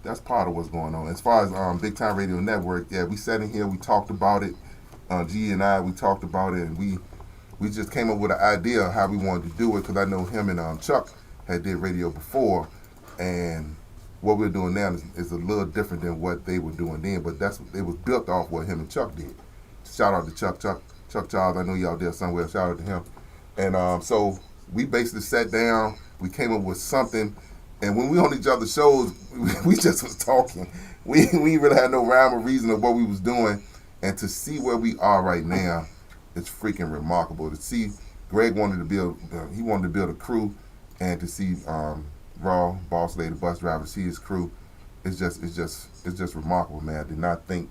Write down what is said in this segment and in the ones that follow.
that's part of what's going on. As far as Big Time Radio Network, yeah, we sat in here, we talked about it. G and I, we talked about it, and we just came up with an idea of how we wanted to do it, because I know him and Chuck had did radio before, and what we're doing now is a little different than what they were doing then, but it was built off what him and Chuck did. Shout out to Chuck Charles, I know y'all there somewhere, shout out to him. And so we basically sat down, we came up with something, and when we on each other's shows, we just was talking. We really had no rhyme or reason of what we was doing, and to see where we are right now, it's freaking remarkable. To see Greg wanted to build a crew, and to see Raw, Boss Lady, Bus Driver, see his crew, it's just remarkable, man.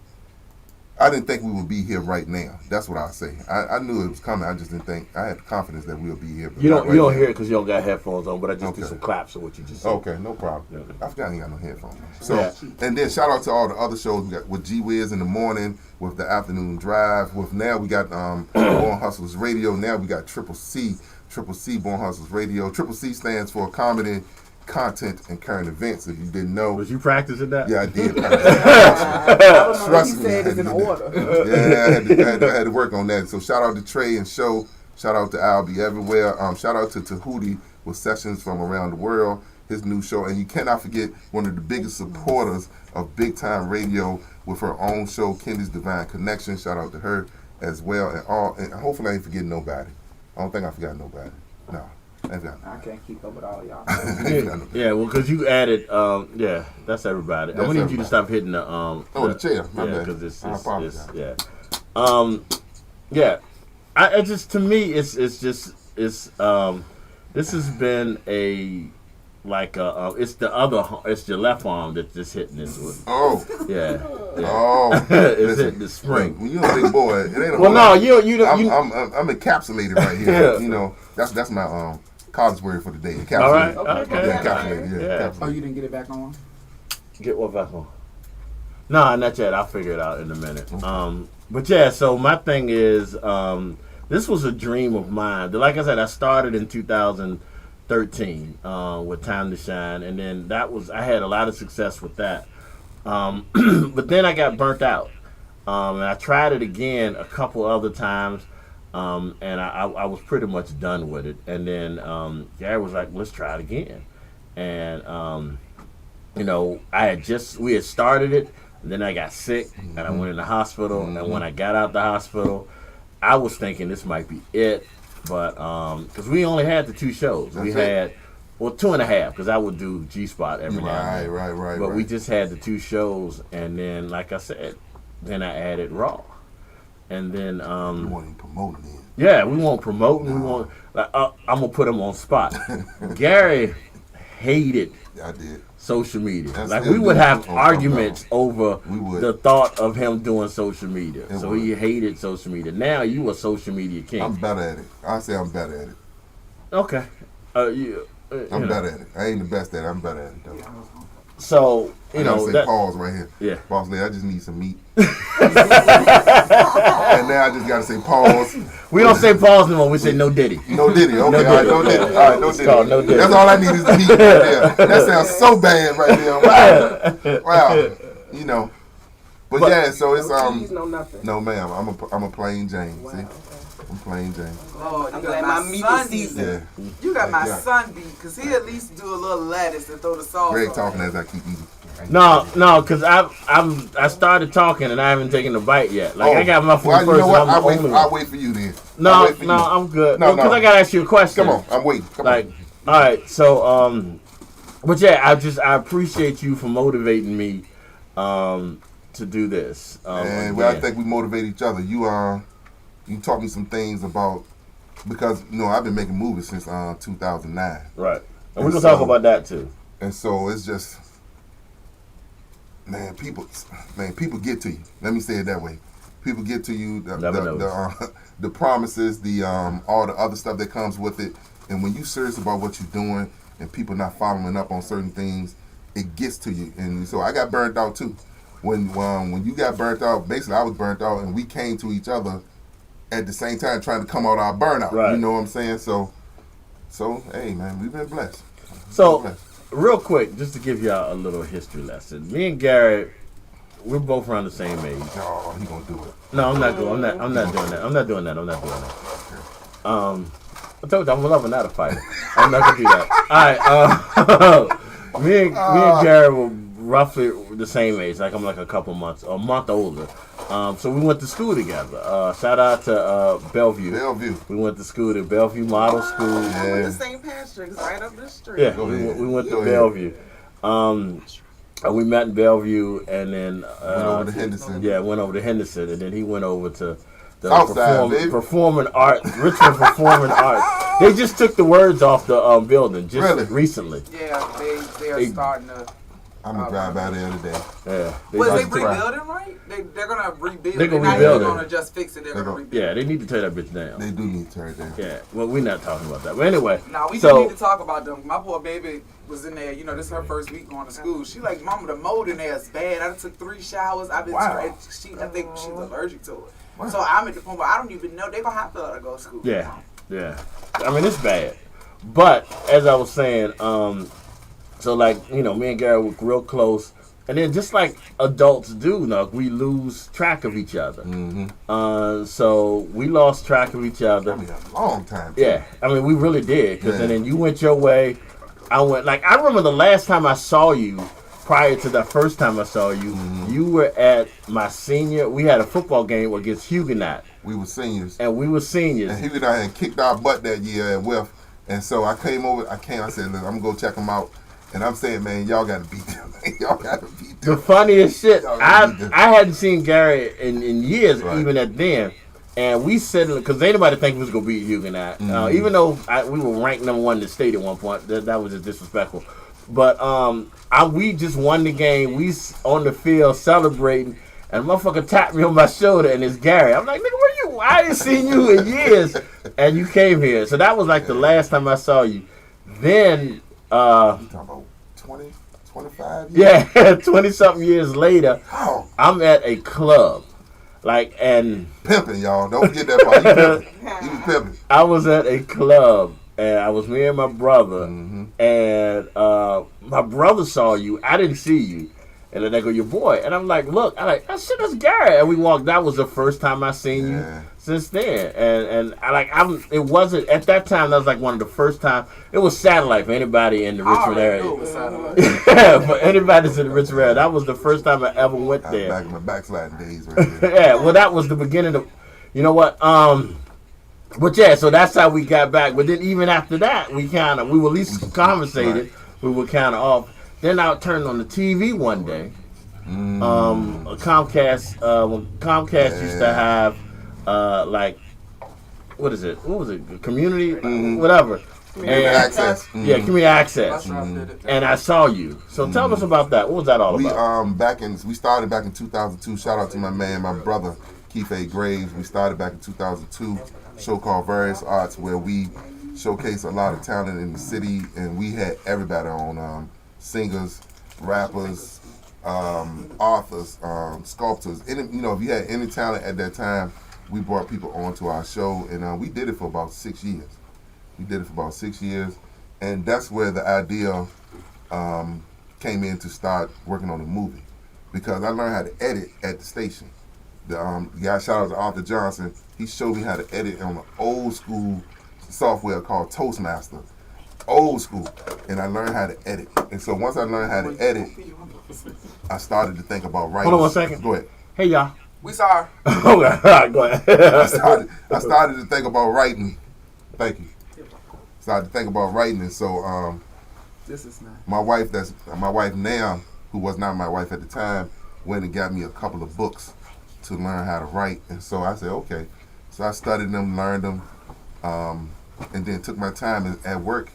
I didn't think we would be here right now. That's what I say. I knew it was coming. I just didn't think. I had confidence that we'll be here. But you don't hear it because you don't got headphones on. But I just do some claps of what you just said. Okay, no problem. Yeah. I forgot I ain't got no headphones on. So and then shout out to all the other shows we got with G Wiz in the morning, with the afternoon drive. With now we got Born Hustlers Radio. Now we got Triple C Born Hustlers Radio. Triple C stands for Comedy, Content, and Current Events. If you didn't know, was you practicing that? Yeah, I did. Trust me. He said it's in order. Yeah, I had to work on that. So shout out to Trey and Show. Shout out to I'll Be Everywhere. Shout out to Tahuti with Sessions from Around the World, his new show. And you cannot forget one of the biggest supporters of Big Time Radio with her own show, Kendy's Divine Connection. Shout out to her as well. And hopefully I ain't forgetting nobody. I don't think I forgot nobody. No. I can't keep up with all y'all. Yeah, well, because you added, that's everybody. I'm gonna need you to stop hitting the the chair. My bad. Because it's I just, to me, it's this has been it's the left arm that's just hitting this with. Oh. Yeah. Oh. It's hitting the spring. When you're a big boy, it ain't a well, no, I'm encapsulated right here. Yeah. You know, that's my college word for the day. Encapsulated. All right. Okay. Yeah, encapsulated. Yeah. Encapsulated. Oh, you didn't get it back on? Get what back on? No, not yet. I'll figure it out in a minute. But yeah, so my thing is, this was a dream of mine. Like I said, I started in 2013 with Time to Shine, and then I had a lot of success with that. But then I got burnt out, and I tried it again a couple other times, and I was pretty much done with it. And then Gary was like, "Let's try it again," and we had started it, and then I got sick, and I went in the hospital, and when I got out the hospital, I was thinking this might be it, but because we only had the 2 shows. We had 2.5, because I would do G-Spot every now and then. Right. But we just had the 2 shows, and then, like I said, then I added Raw. And then we won't even promote it. Yeah, we won't promote. No. We won't. I'm gonna put him on spot. Gary hated social media. We would have arguments over the thought of him doing social media. He hated social media. Now you a social media king. I'm better at it. I say I'm better at it. Okay. I'm better at it. I ain't the best at it. I'm better at it though. So I say pause right here. Yeah. Boss lady, I just need some meat. And now I just gotta say pause. We don't say pause no more. We say no diddy. No diddy. Okay. No all right. No diddy. All right. No diddy. No diddy. That's all I need is the meat right there. That sounds so bad right there. Wow. You know. But yeah. So it's cheese, no nothing. No ma'am. I'm a plain Jane. Wow, see. okay. I'm plain Jane. Oh, I'm you glad got my meat my is son seasoned. beat. You got my son beat, because he at least do a little lettuce and throw the sauce Greg on talking it. as I keep eating. No, because I started talking and I haven't taken a bite yet. I got my food first. You know what? I'm I'll wait for you then. No, I'm good. No, because I gotta ask you a question. Come on, I'm waiting. Come on. All right. So, but yeah, I appreciate you for motivating me to do this. And I think we motivate each other. You taught me some things about, because I've been making movies since 2009. Right, and we're gonna talk about that too. And so it's just. People get to you. Let me say it that way. People get to you. The promises, all the other stuff that comes with it. And when you're serious about what you're doing, and people not following up on certain things, it gets to you. And so I got burnt out too. When you got burnt out, basically I was burnt out, and we came to each other at the same time trying to come out our burnout. Right. You know what I'm saying? So hey man, we've been blessed. So real quick, just to give y'all a little history lesson. Me and Garrett, we're both around the same age. Oh, he gonna do it. No, I'm not doing that. I'm not doing that. I'm not doing that. I told you I'm loving not a fighter. I'm not gonna do that. All right. Me and Garrett were roughly the same age. Like I'm like a month older. So we went to school together. Shout out to Bellevue. We went to school to Bellevue Model School. We went to St. Patrick's right up the street. Yeah, we went to Bellevue. We met in Bellevue, and then went over to Henderson. Yeah, went over to Henderson, and then he went over to the performing arts, Richmond Performing Arts. They just took the words off the building just recently. Yeah, they are starting to. I'm gonna drive by there today. Yeah. Was they rebuilding, right? They're gonna rebuild. They're gonna rebuild. They're not gonna just fix it. They're gonna rebuild. Yeah, they need to tear that bitch down. They do need to tear it down. Yeah. Well, we're not talking about that. But anyway. Nah, we do need to talk about them. My poor baby was in there. You know, this is her first week going to school. She like, Mama, the mold in there is bad. I took 3 showers. I've been I think she's allergic to it. Wow. So I'm at the point where I don't even know they're gonna have to let her go to school. Yeah. Yeah. I mean, it's bad. But as I was saying, so like, you know, me and Gary were real close. And then just like adults do, we lose track of each other. Mm-hmm. So we lost track of each other. I mean, a long time. Too. Yeah, I mean, we really did. Because then you went your way. I went, like, I remember the last time I saw you, prior to the first time I saw you, you were at my senior, we had a football game against Huguenot. We were seniors. And we were seniors. And Huguenot had kicked our butt that year at West. And so I came over, I said, look, I'm going to go check them out. And I'm saying, man, y'all got to beat them. Y'all got to beat them. The funniest shit, I hadn't seen Gary in years, even at then. And we said, because ain't nobody think we was going to beat Huguenot. Even though we were ranked number 1 in the state at one point. That was just disrespectful. But we just won the game. We on the field celebrating. And a motherfucker tapped me on my shoulder, and it's Gary. I'm like, nigga, where you? I ain't seen you in years. And you came here. So that was like the last time I saw you. Then... you talking about 20, 25 years? Yeah, 20-something years later, I'm at a club. And... Pimping, y'all. Don't forget that part. He was pimping. I was at a club, and I was me and my brother, and my brother saw you. I didn't see you. And then they go, your boy. And I'm like, look, that shit is Gary. And we walked. That was the first time I seen you since then. And it wasn't, at that time, that was like one of the first times. It was satellite for anybody in the Richmond area. It was satellite. Yeah, for anybody that's in the Richmond area. That was the first time I ever went there. Back in my backsliding days right there. Yeah, well, that was the beginning of, you know what, but yeah, so that's how we got back. But then even after that, we were at least conversated. We were kind of off. Then I turned on the TV one day. Comcast, when Comcast used to have, what is it? What was it? Community, whatever. Community access. Yeah, community access. And I saw you. So tell us about that. What was that all about? We started back in 2002. Shout out to my brother Keith A. Graves. We started back in 2002. Show called Various Arts, where we showcase a lot of talent in the city, and we had everybody on. Singers, rappers, authors, sculptors. If you had any talent at that time, we brought people onto our show, and we did it for about 6 years. And that's where the idea came in to start working on a movie, because I learned how to edit at the station. The guy, shout out to Arthur Johnson, he showed me how to edit on an old school software called Toastmaster. Old school, and I learned how to edit. And so once I learned how to edit, I started to think about writing. Hold on 1 second. Go ahead. Hey, y'all. We sorry. Go ahead. I started to think about writing. Thank you. Started to think about writing, and so this is not my wife now, who was not my wife at the time, went and got me a couple of books to learn how to write. And so I said, okay. So I studied them, learned them, and then took my time at work.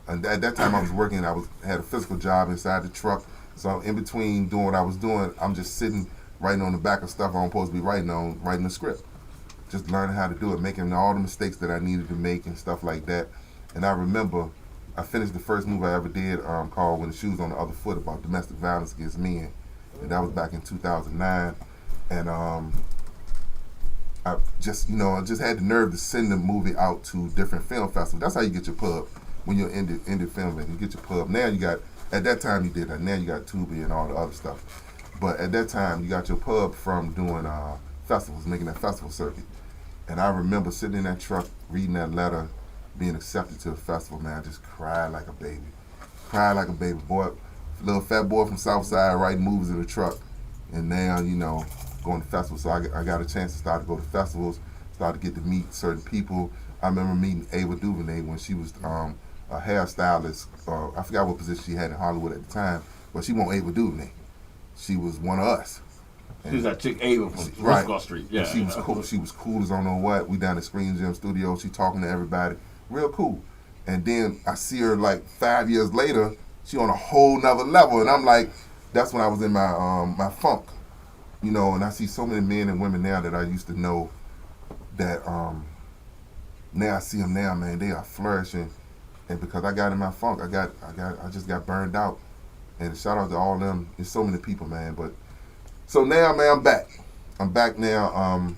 And at that time I was working, had a physical job inside the truck. So in between doing what I was doing, I'm just sitting writing on the back of stuff I'm supposed to be writing the script. Just learning how to do it, making all the mistakes that I needed to make and stuff like that. And I remember I finished the first movie I ever did called When the Shoe's on the Other Foot, about domestic violence against men. And that was back in 2009. And I just had the nerve to send the movie out to different film festivals. That's how you get your pub when you're indie filmmaker. You get your pub. Now you got At that time, you did that. Now you got Tubi and all the other stuff. But at that time, you got your pub from doing festivals, making that festival circuit. And I remember sitting in that truck, reading that letter, being accepted to the festival, man. I just cried like a baby. Cried like a baby. Boy, little fat boy from Southside writing movies in the truck. And now, going to festivals. So I got a chance to start to go to festivals, start to get to meet certain people. I remember meeting Ava DuVernay when she was a hairstylist. I forgot what position she had in Hollywood at the time, but she wasn't Ava DuVernay. She was one of us. She was that chick Ava from Risco Street. Yeah, and she was cool. She was cool as I don't know what. We down at Screen Gym Studio. She talking to everybody, real cool. And then I see her like 5 years later. She on a whole nother level, and I'm like, that's when I was in my funk, And I see so many men and women now that I used to know. That now I see them now, man. They are flourishing, and because I got in my funk, I just got burned out. And shout out to all them. There's so many people, man. But so now, man, I'm back. I'm back now.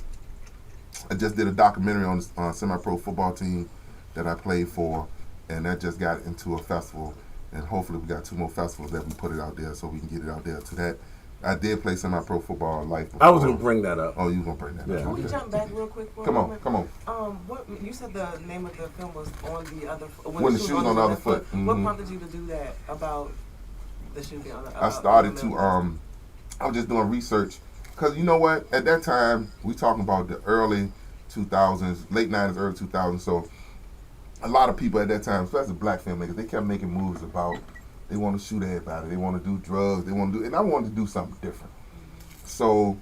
I just did a documentary on the semi-pro football team that I played for, and that just got into a festival. And hopefully we got 2 more festivals that we put it out there so we can get it out there to that. I did play semi-pro football in life before. I was going to bring that up. Oh, you going to bring that up. Can we jump back real quick for Come a on, moment? come on. What you said the name of the film was On the Other Foot. When the Shoes on the Other Foot. What Mhm. prompted you to do that about the shoe on the I started to, I was just doing research. Because you know what? At that time, we talking about the early 2000s, late 90s, early 2000s. So a lot of people at that time, especially black filmmakers, they kept making movies about they want to shoot everybody, they want to do drugs, and I wanted to do something different. So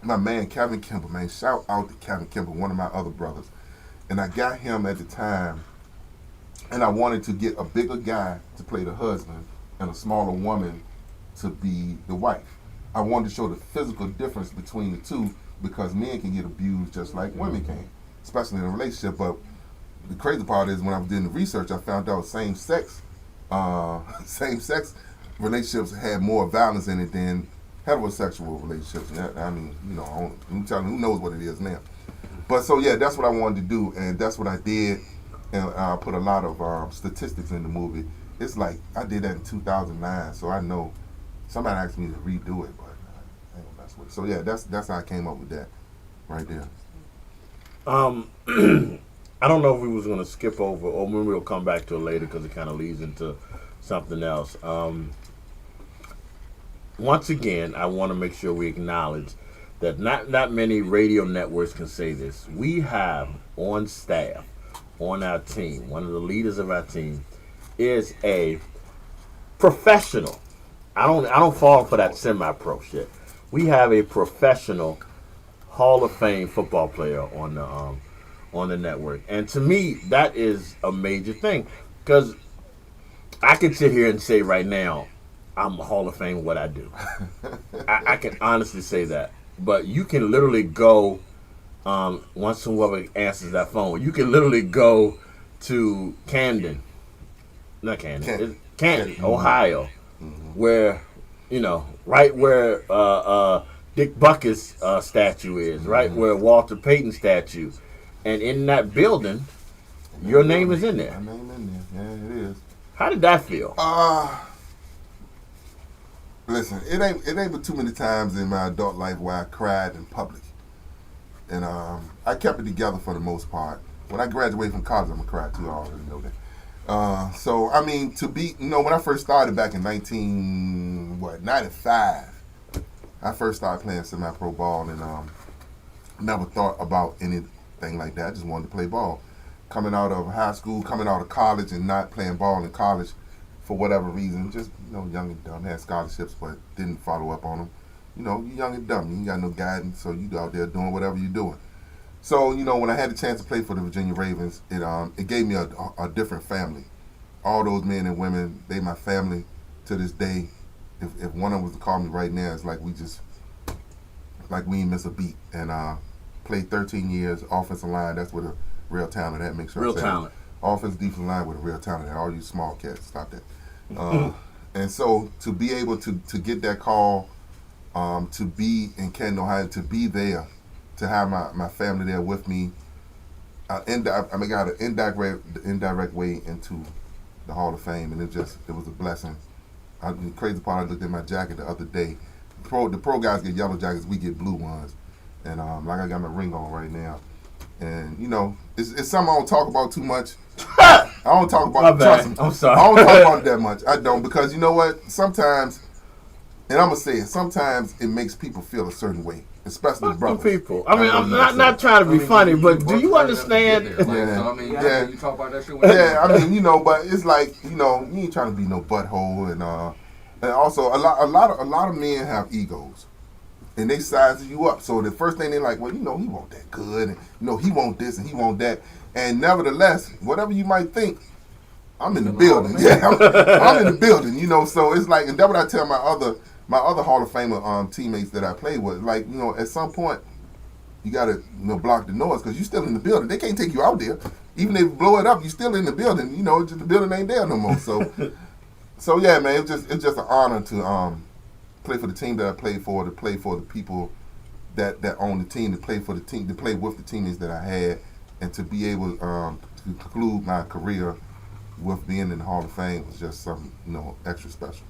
my man Kevin Kimber, man, shout out to Kevin Kimber, one of my other brothers, and I got him at the time, and I wanted to get a bigger guy to play the husband and a smaller woman to be the wife. I wanted to show the physical difference between the two because men can get abused just like women can, especially in a relationship. But the crazy part is when I was doing the research, I found out same-sex relationships had more violence in it than heterosexual relationships. I mean, I'm telling you, who knows what it is now. But so yeah, that's what I wanted to do, and that's what I did. And I put a lot of statistics in the movie. It's like I did that in 2009, so I know somebody asked me to redo it, but I ain't gonna mess with it. So yeah, that's how I came up with that, right there. I don't know if we was going to skip over, or maybe we'll come back to it later because it kind of leads into something else. Once again, I want to make sure we acknowledge that not many radio networks can say this. We have on staff, on our team, one of the leaders of our team is a professional. I don't fall for that semi-pro shit. We have a professional Hall of Fame football player on the network, and to me, that is a major thing because I can sit here and say right now, I'm a Hall of Fame what I do. I can honestly say that, but you can literally go once whoever answers that phone, you can literally go to Camden, Ohio, where right where Dick Buckus statue is, right where Walter Payton statue, and in that building, your name is in there. My name in there, yeah, it is. How did that feel? Listen, it ain't but too many times in my adult life where I cried in public, and I kept it together for the most part. When I graduated from college, I'm gonna cry too. I already know that. So I mean, to be, when I first started back in 95, I first started playing semi-pro ball, and never thought about anything like that. I just wanted to play ball. Coming out of high school, coming out of college, and not playing ball in college for whatever reason, just young and dumb. Had scholarships, but didn't follow up on them. You young and dumb. You ain't got no guidance, so you out there doing whatever you're doing. So when I had the chance to play for the Virginia Ravens, it gave me a different family. All those men and women, they my family to this day. If one of them was to call me right now, it's like we ain't miss a beat. And played 13 years offensive line. That's with a real talent. That makes sure real talent. Offensive defensive line with a real talent. All you small cats, stop that. And so to be able to get that call, to be in Canton, Ohio, to be there, to have my family there with me, got an indirect way into the Hall of Fame, and it was a blessing The crazy part, I looked at my jacket the other day. The pro guys get yellow jackets, we get blue ones. And like I got my ring on right now. And, you know, it's something I don't talk about too much. I don't talk about it. Trust me. I'm sorry. I don't talk about it that much. I don't, because you know what? Sometimes, and I'm going to say it, sometimes it makes people feel a certain way. Especially the brothers. People. I mean, I'm not trying to be funny, but do you understand? Yeah. So, I mean, Yeah. you talk about that shit. Yeah, I mean, you know, but it's like, you know, you ain't trying to be no butthole, and also a lot of men have egos, and they size you up. So the first thing they like, well, you know, he want that good, and you know, he want this and he want that, and nevertheless, whatever you might think, I'm in the building. Yeah, I'm in the building. You know, so it's like, and that's what I tell my other Hall of Famer teammates that I played with. Like, you know, at some point, you gotta, you know, block the noise because you're still in the building. They can't take you out there. Even if you blow it up, you're still in the building. You know, just the building ain't there no more. So yeah, man, it's just an honor to play for the team that I played for, to play for the people that own the team, to play for the team, to play with the teammates that I had, and to be able to conclude my career with being in the Hall of Fame was just something, you know, extra special.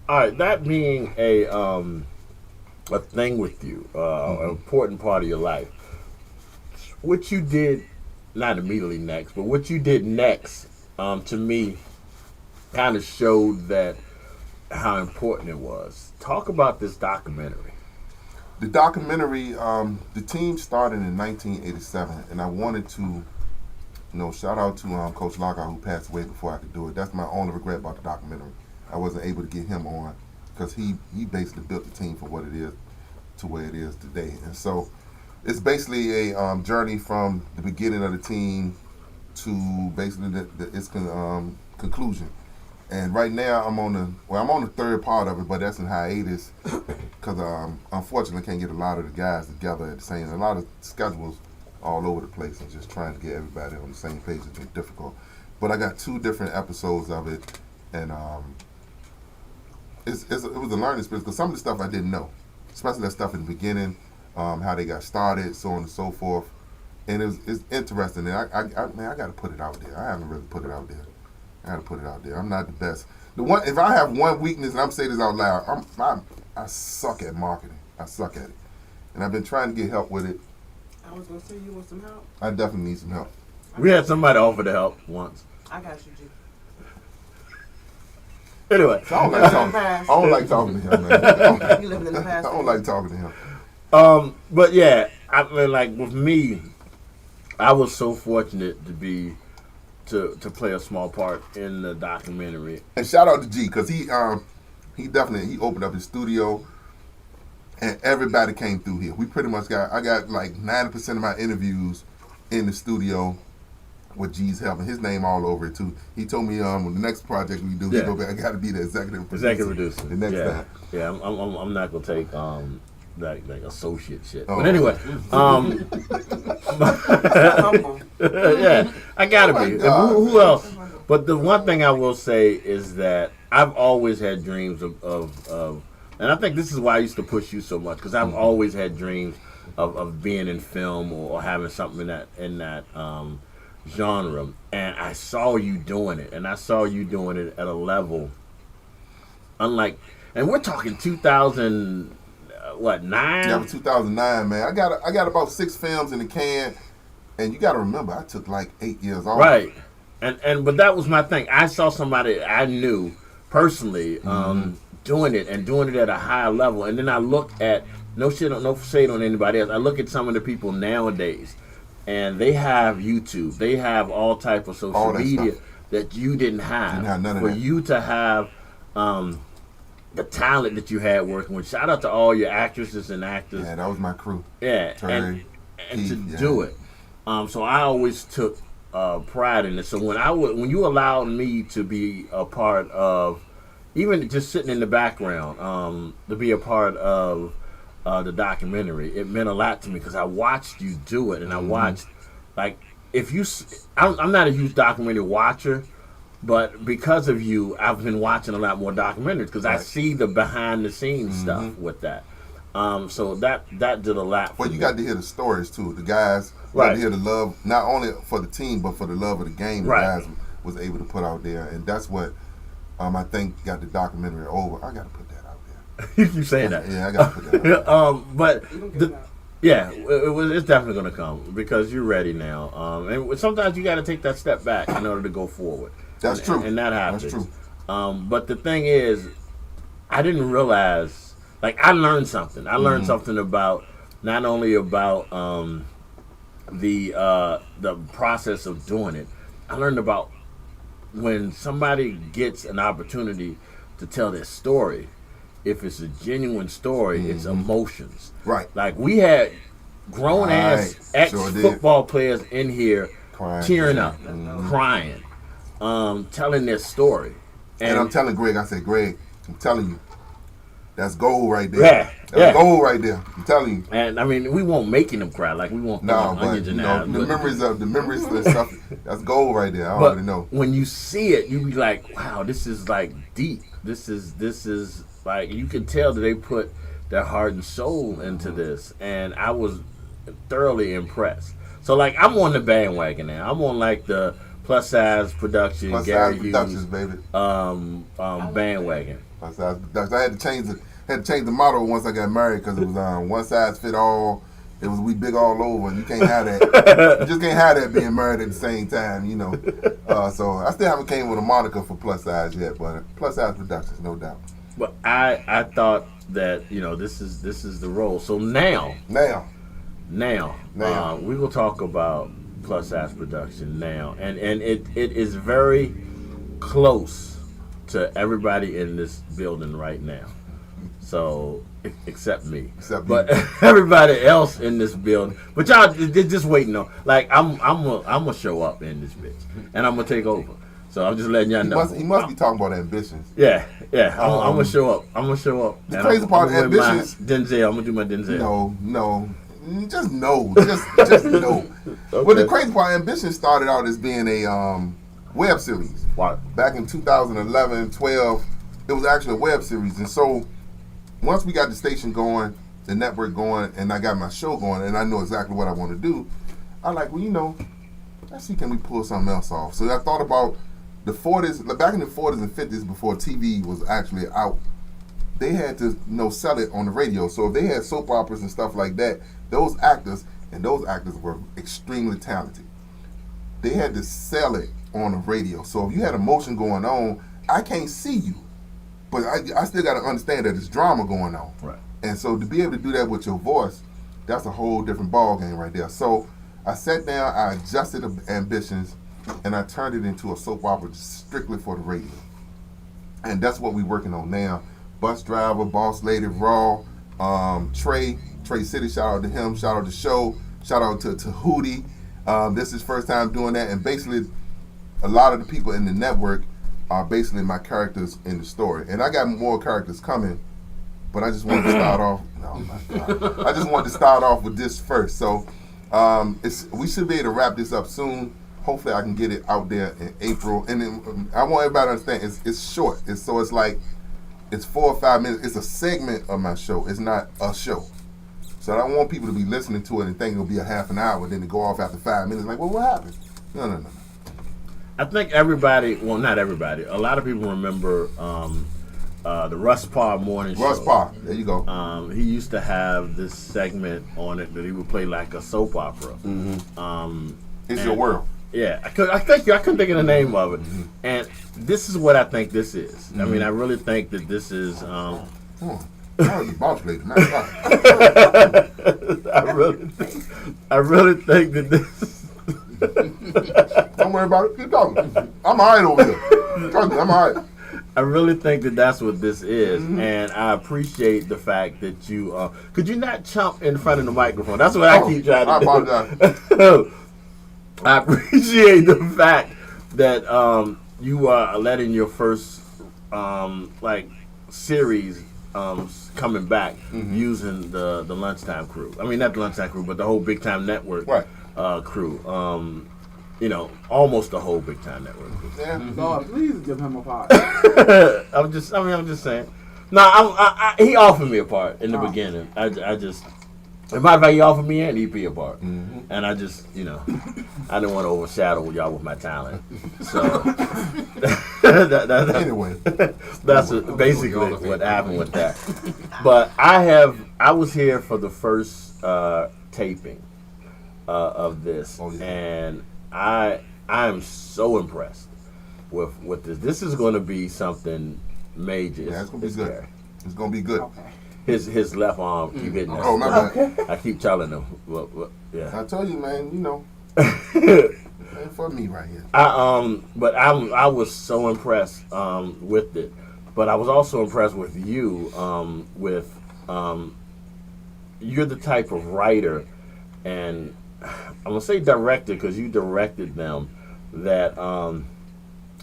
All right, that being a thing with you, an important part of your life. What you did, not immediately next, but what you did next, to me, kind of showed that how important it was. Talk about this documentary. The documentary, the team started in 1987, and I wanted to, you know, shout out to Coach Lockout, who passed away before I could do it. That's my only regret about the documentary. I wasn't able to get him on because he basically built the team for what it is to where it is today. And so it's basically a journey from the beginning of the team to basically its conclusion. And right now I'm on the third part of it, but that's in hiatus because unfortunately I can't get a lot of the guys together at the same time. A lot of schedules all over the place and just trying to get everybody on the same page has been difficult. But I got 2 different episodes of it, and it was a learning experience because some of the stuff I didn't know, especially that stuff in the beginning, how they got started, so on and so forth. And it's interesting. And I got to put it out there. I haven't really put it out there. I got to put it out there. I'm not the best. If I have one weakness, and I'm saying this out loud, I suck at marketing. I suck at it, and I've been trying to get help with it. I was gonna say, you want some help? I definitely need some help. We had somebody offer to help once. I got you, G. Anyway, So I don't like talking to him, man. You living in the past. I don't like talking to him. but yeah, I mean, like with me, I was so fortunate to be to play a small part in the documentary. And shout out to G, because he definitely opened up his studio, and everybody came through here. We pretty much I got like 90% of my interviews in the studio with G's help, and his name all over it too. He told me when the next project we do, he go back, I got to be the executive producer. The next time. Yeah, I'm not gonna take like associate shit. Oh. But anyway, yeah, I gotta be. Who else? But the one thing I will say is that I've always had dreams of and I think this is why I used to push you so much, because I've always had dreams of being in film or having something in that genre, and I saw you doing it, and I saw you doing it at a level unlike, and we're talking 2000, what, 9? Yeah, it was 2009, man. I got about 6 films in the can, and you got to remember, I took like 8 years off. Right, and but that was my thing. I saw somebody I knew personally doing it at a high level, and then I look at no shade on anybody else. I look at some of the people nowadays, and they have YouTube, they have all type of social media stuff that you didn't have. Didn't have none of For that. you to have the talent that you had working with. Shout out to all your actresses and actors. Yeah, that was my crew. Yeah, Terry, and to Keith, do it. So I always took pride in it. So when you allowed me to be a part of, even just sitting in the background, to be a part of the documentary, it meant a lot to me because I watched you do it, and I watched, like, I'm not a huge documentary watcher, but because of you, I've been watching a lot more documentaries because I see the behind the scenes stuff with that. So that did a lot for Well, me. you got to hear the stories too. The guys got to hear the love, not only for the team, but for the love of the game the guys was able to put out there. And that's what I think got the documentary over. I got to put that out there. You keep saying that. Yeah, I got to put that out there. But it's definitely going to come because you're ready now. And sometimes you got to take that step back in order to go forward. That's true. And that happens. That's true. But the thing is, I didn't realize, like, I learned something. I learned something about, not only about the process of doing it, I learned about when somebody gets an opportunity to tell their story, if it's a genuine story, it's emotions. Right. Like, we had grown-ass ex-football players in here tearing up, crying, telling their story. And I'm telling Greg, I said, Greg, I'm telling you, that's gold right there. Yeah, that's gold right there. I'm telling you. And I mean, we won't making them cry, like we won't onions in there. The memories of the stuff, that's gold right there. I already know. When you see it, you be like, wow, this is like deep. This is like, you can tell that they put their heart and soul into this, and I was thoroughly impressed. So like, I'm on the bandwagon now. I'm on like the Plus Size Production, Gary Hughes, Productions, baby. Bandwagon. Plus Size Productions. I had to change the motto once I got married because it was one size fit all. It was we big all over, and you can't have that. You just can't have that being married at the same time, you know. So I still haven't came with a moniker for Plus Size yet, but Plus Size Productions, no doubt. But I thought that, you know, this is the role. So now we will talk about Plus Size Production now, and it is very close to everybody in this building right now. So except me, but everybody else in this building. But y'all just waiting on. Like I'm gonna show up in this bitch, and I'm gonna take over. So I'm just letting y'all know. He must be talking about ambitions. Yeah. I'm gonna show up. The crazy part of ambitions. Denzel. I'm gonna do my Denzel. No. Just no. Just no. Okay. But the crazy part, Ambition started out as being a web series. Wow. Back in 2011, 12, it was actually a web series. And so once we got the station going, the network going, and I got my show going, and I know exactly what I want to do, I'm like, well, you know, let's see, can we pull something else off? So I thought about the 40s, back in the 40s and 50s before TV was actually out. They had to, sell it on the radio. So if they had soap operas and stuff like that, those actors were extremely talented. They had to sell it on the radio. So if you had emotion going on, I can't see you, but I still got to understand that there's drama going on. Right. And so to be able to do that with your voice, that's a whole different ball game right there. So I sat down, I adjusted the ambitions, and I turned it into a soap opera strictly for the radio. And that's what we're working on now. Bus Driver, Boss Lady, Raw, Trey City, shout out to him, shout out to Show, shout out to Hootie. This is his first time doing that, and basically a lot of the people in the network are basically my characters in the story. And I got more characters coming, but I just wanted to start off, I just wanted to start off with this first. So we should be able to wrap this up soon. Hopefully I can get it out there in April. And then I want everybody to understand, it's short. It's 4 or 5 minutes. It's a segment of my show. It's not a show. So I don't want people to be listening to it and think it'll be a half an hour, then to go off after 5 minutes. Like, well, what happened? No. I think everybody, well, not everybody, a lot of people remember the Russ Parr morning show. Russ Parr, there you go. He used to have this segment on it that he would play like a soap opera. It's Your World. Yeah, I couldn't think of the name of it. And this is what I think this is. I mean, I really think that this is. Oh, the boss lady, man. I really think that this. Don't worry about it. Keep talking. I'm all right over here. Trust me, I'm all right. I really think that that's what this is, and I appreciate the fact that you. Could you not chomp in front of the microphone? That's what I keep trying to do. I apologize. I appreciate the fact that you are letting your first series coming back using the Lunchtyme crew. I mean, not the Lunchtyme crew, but the whole Big Time Network crew. Almost the whole Big Time Network crew. Yeah. Lord, please give him a part. I'm just saying. No, he offered me a part in the beginning. I just. As a matter of fact, he offered me an EP apart. And I just, I didn't want to overshadow y'all with my talent. So, Anyway. that's basically what happened with that. But I was here for the first taping of this. Oh, yeah. And I am so impressed with this. This is going to be something major. Yeah, it's going to be good. It's going to be good. Okay. His left arm keep hitting us. Oh, my bad. I keep telling him. Yeah. I tell you, man, ain't for me right here. But I was so impressed with it. But I was also impressed with you. You're the type of writer, and I'm gonna say director because you directed them. That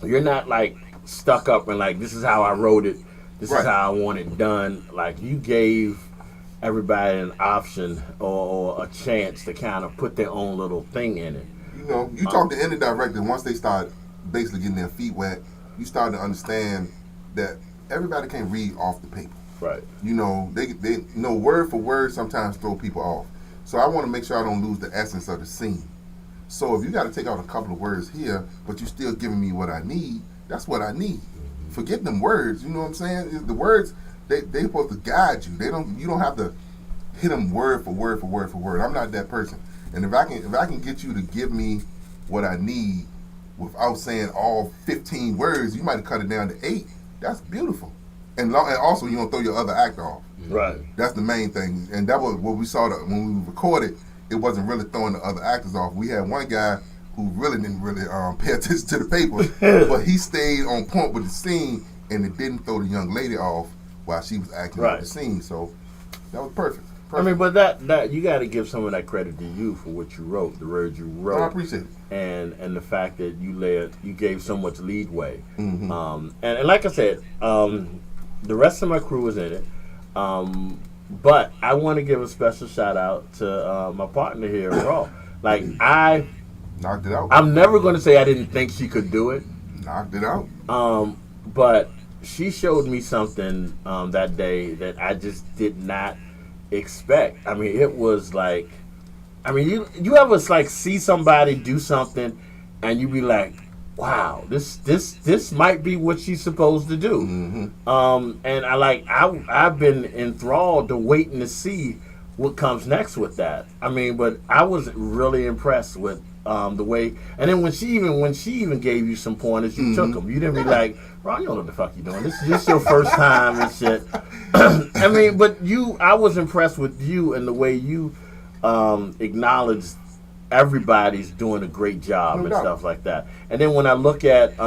you're not like stuck up and like this is how I wrote it. This Right. is how I want it done. Like you gave everybody an option or a chance to kind of put their own little thing in it. You talk to any director, once they start basically getting their feet wet, you start to understand that everybody can't read off the paper. Right. They know word for word sometimes throw people off. So I want to make sure I don't lose the essence of the scene. So if you got to take out a couple of words here, but you're still giving me what I need, that's what I need. Forget them words, you know what I'm saying? The words, they're supposed to guide you. You don't have to hit them word for word for word for word. I'm not that person. And if I can get you to give me what I need without saying all 15 words, you might have cut it down to 8. That's beautiful. And also you don't throw your other actor off. Right. That's the main thing. And that was what we saw when we recorded. It wasn't really throwing the other actors off. We had one guy who really didn't pay attention to the papers, but he stayed on point with the scene, and it didn't throw the young lady off while she was acting out the scene. So that was perfect. I mean, but that you got to give some of that credit to you for what you wrote, the words you wrote. I appreciate it. And the fact that you gave so much leadway. And like I said, the rest of my crew was in it. But I want to give a special shout out to my partner here, Raw. Like I knocked it out. I'm never going to say I didn't think she could do it. Knocked it out. But she showed me something that day that I just did not expect. I mean, it was like, you ever like see somebody do something and you be like, wow, this might be what she's supposed to do. And I've been enthralled to waiting to see what comes next with that. I mean, but I was really impressed with the way. And then when she even gave you some pointers, you took them. You didn't be like, Ron, you don't know what the fuck you doing. This is your first time and shit. I mean, but I was impressed with you and the way you acknowledged everybody's doing a great job and stuff like that. And then when I look at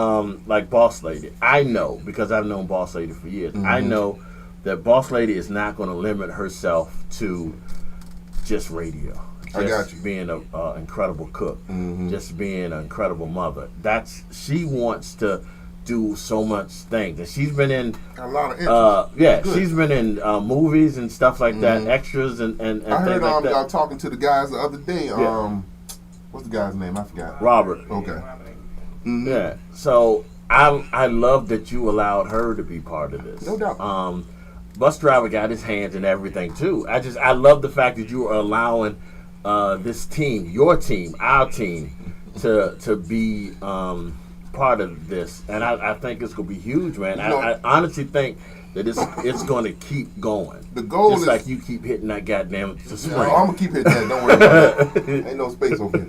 like Boss Lady, I know, because I've known Boss Lady for years, I know that Boss Lady is not going to limit herself to just radio. I got you. Being an incredible cook, just being an incredible mother. She wants to do so much things, and she's been in a lot of interest. She's been in movies and stuff like that, extras and I heard things like that. y'all talking to the guys the other day. What's the guy's name? I forgot. Robert. Okay. Yeah. So I love that you allowed her to be part of this. No doubt. Bus driver got his hands in everything too. I love the fact that you are allowing this team, your team, our team, to be part of this, and I think it's gonna be huge, man. I honestly think that it's going to keep going. The goal just is like you keep hitting that goddamn spring. I'm gonna keep hitting that. Don't worry about that. Ain't no space over here.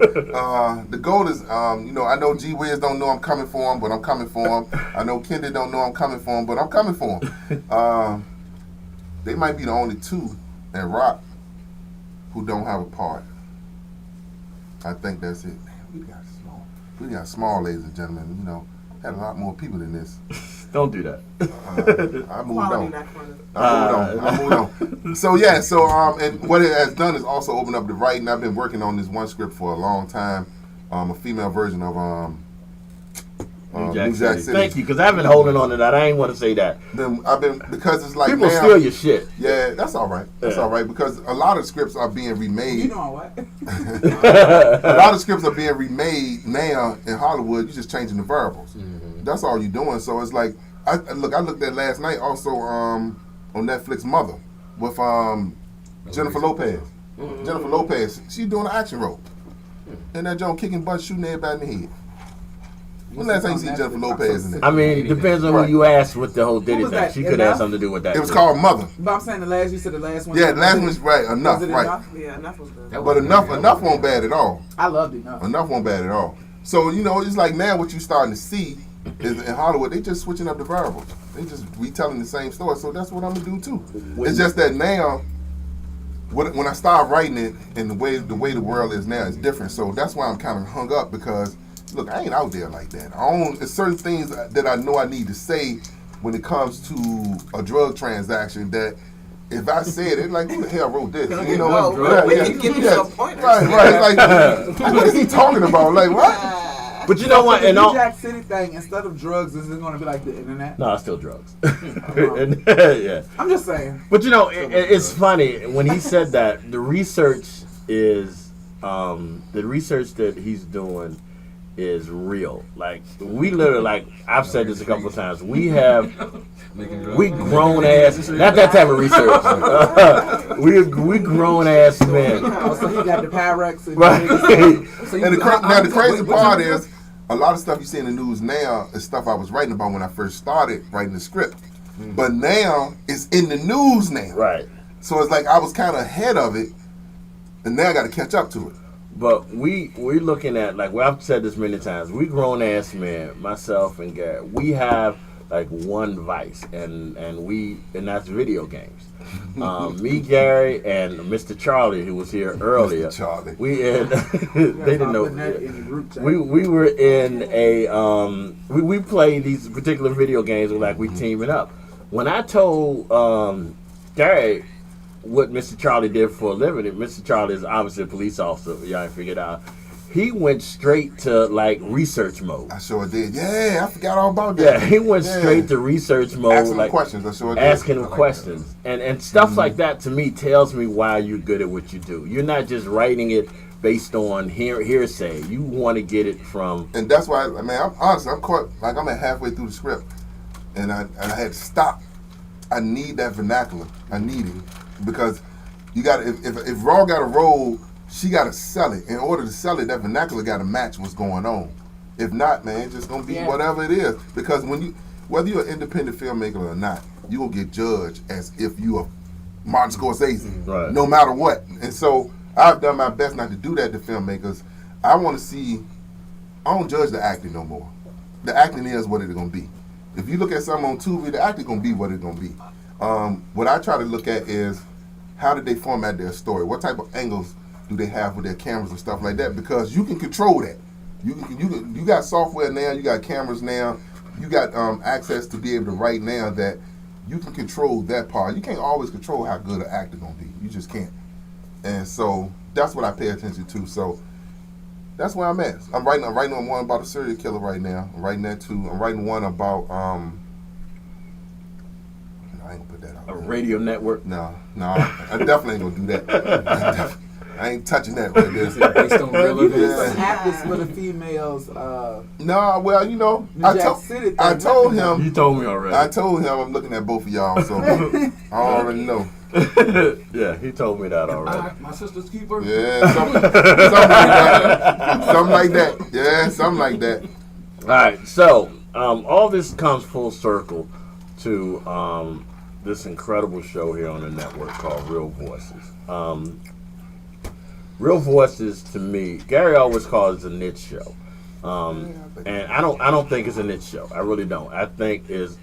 The goal is, I know G Wiz don't know I'm coming for him, but I'm coming for him. I know Kendra don't know I'm coming for him, but I'm coming for him. They might be the only two in rock who don't have a part. I think that's it. Man, we got small, ladies and gentlemen. Had a lot more people than this. Don't do that. I moved on. So and what it has done is also open up the writing. I've been working on this one script for a long time. A female version of New Jack City. Thank you, because I've been holding on to that. I ain't want to say that. Because it's like people now, steal your shit. Yeah, that's all right. That's all right, because a lot of scripts are being remade. You know what? A lot of scripts are being remade now in Hollywood. You're just changing the variables. That's all you're doing. So it's like I looked at last night also on Netflix Mother with Jennifer Lopez. Jennifer Lopez, she's doing an action role. And that joint kicking butt, shooting everybody in the head. When last time you see Jennifer Lopez in it? I mean, it depends on who you ask with the whole Diddy thing. that? She could have something to do with that. It was called Mother. But I'm saying you said the last one. Yeah, the last one's right. Enough, Was it right. Enough? Yeah, Enough was good. But enough won't bad at all. I loved Enough. Enough won't bad at all. So, it's like now what you starting to see is in Hollywood, they just switching up the variables. They just retelling the same story. So that's what I'm going to do too. It's just that now, when I start writing it and the way the world is now is different. So that's why I'm kind of hung up because, look, I ain't out there like that. There's certain things that I know I need to say when it comes to a drug transaction that if I said it, like, who the hell wrote this? You know what? We can give you some pointers. Right. Like, what is he talking about? Like, what? But you know what? The And New all, Jack City thing, instead of drugs, is it going to be like the internet? no, it's still drugs. Yeah. I'm just saying. But it's funny when he said that the research is the research that he's doing is real. Like we literally, like I've said this a couple of times. We grown ass, not that type of research. we grown ass men. Oh, so he got the Pyrex. Right. And the crazy part is, a lot of stuff you see in the news now is stuff I was writing about when I first started writing the script. But now it's in the news now. Right. So it's like I was kind of ahead of it, and now I got to catch up to it. But we're looking at, like, well, I've said this many times, we grown ass men, myself and Gary, we have like one vice, and that's video games. Me, Gary, and Mr. Charlie, who was here earlier. Mr. Charlie. They didn't know. We were in a we play these particular video games, like we teaming up. When I told Gary what Mr. Charlie did for a living, and Mr. Charlie is obviously a police officer, y'all ain't figured out. He went straight to like research mode. I sure did. Yeah, I forgot all about that. Yeah, he went straight to research mode. Asking like questions. I sure did. Asking him questions. And stuff like that to me tells me why you're good at what you do. You're not just writing it based on hearsay. You want to get it from. And that's why, I'm caught, like I'm at halfway through the script. And I had to stop. I need that vernacular. I need it. Because you got if Raw got a role, she got to sell it. In order to sell it, that vernacular got to match what's going on. If not, man, it's just going to be whatever it is. Because whether you're an independent filmmaker or not, you're going to get judged as if you are Martin Scorsese, right, no matter what. And so I've done my best not to do that to filmmakers. I want to see, I don't judge the acting no more. The acting is what it's going to be. If you look at something on TV, the acting going to be what it's going to be. What I try to look at is, how did they format their story? What type of angles do they have with their cameras and stuff like that? Because you can control that. You got software now. You got cameras now. You got access to be able to write now that you can control that part. You can't always control how good an actor gonna be. You just can't. And so that's what I pay attention to. So that's where I'm at. I'm writing on one about a serial killer right now. I'm writing that too. I'm writing one about I ain't gonna put that out. A radio network? No, I definitely ain't gonna do that. I ain't touching that right there. Based on real events. Actors for the females. No, well, I told him. You told me already. I told him I'm looking at both of y'all, so I already know. Yeah, he told me that already. My sister's keeper. Yeah, something like that. Something like that. Yeah, something like that. All right, so all this comes full circle to this incredible show here on the network called Real Voices. Real Voices, to me, Gary always calls it a niche show, and I don't think it's a niche show. I really don't. I think is.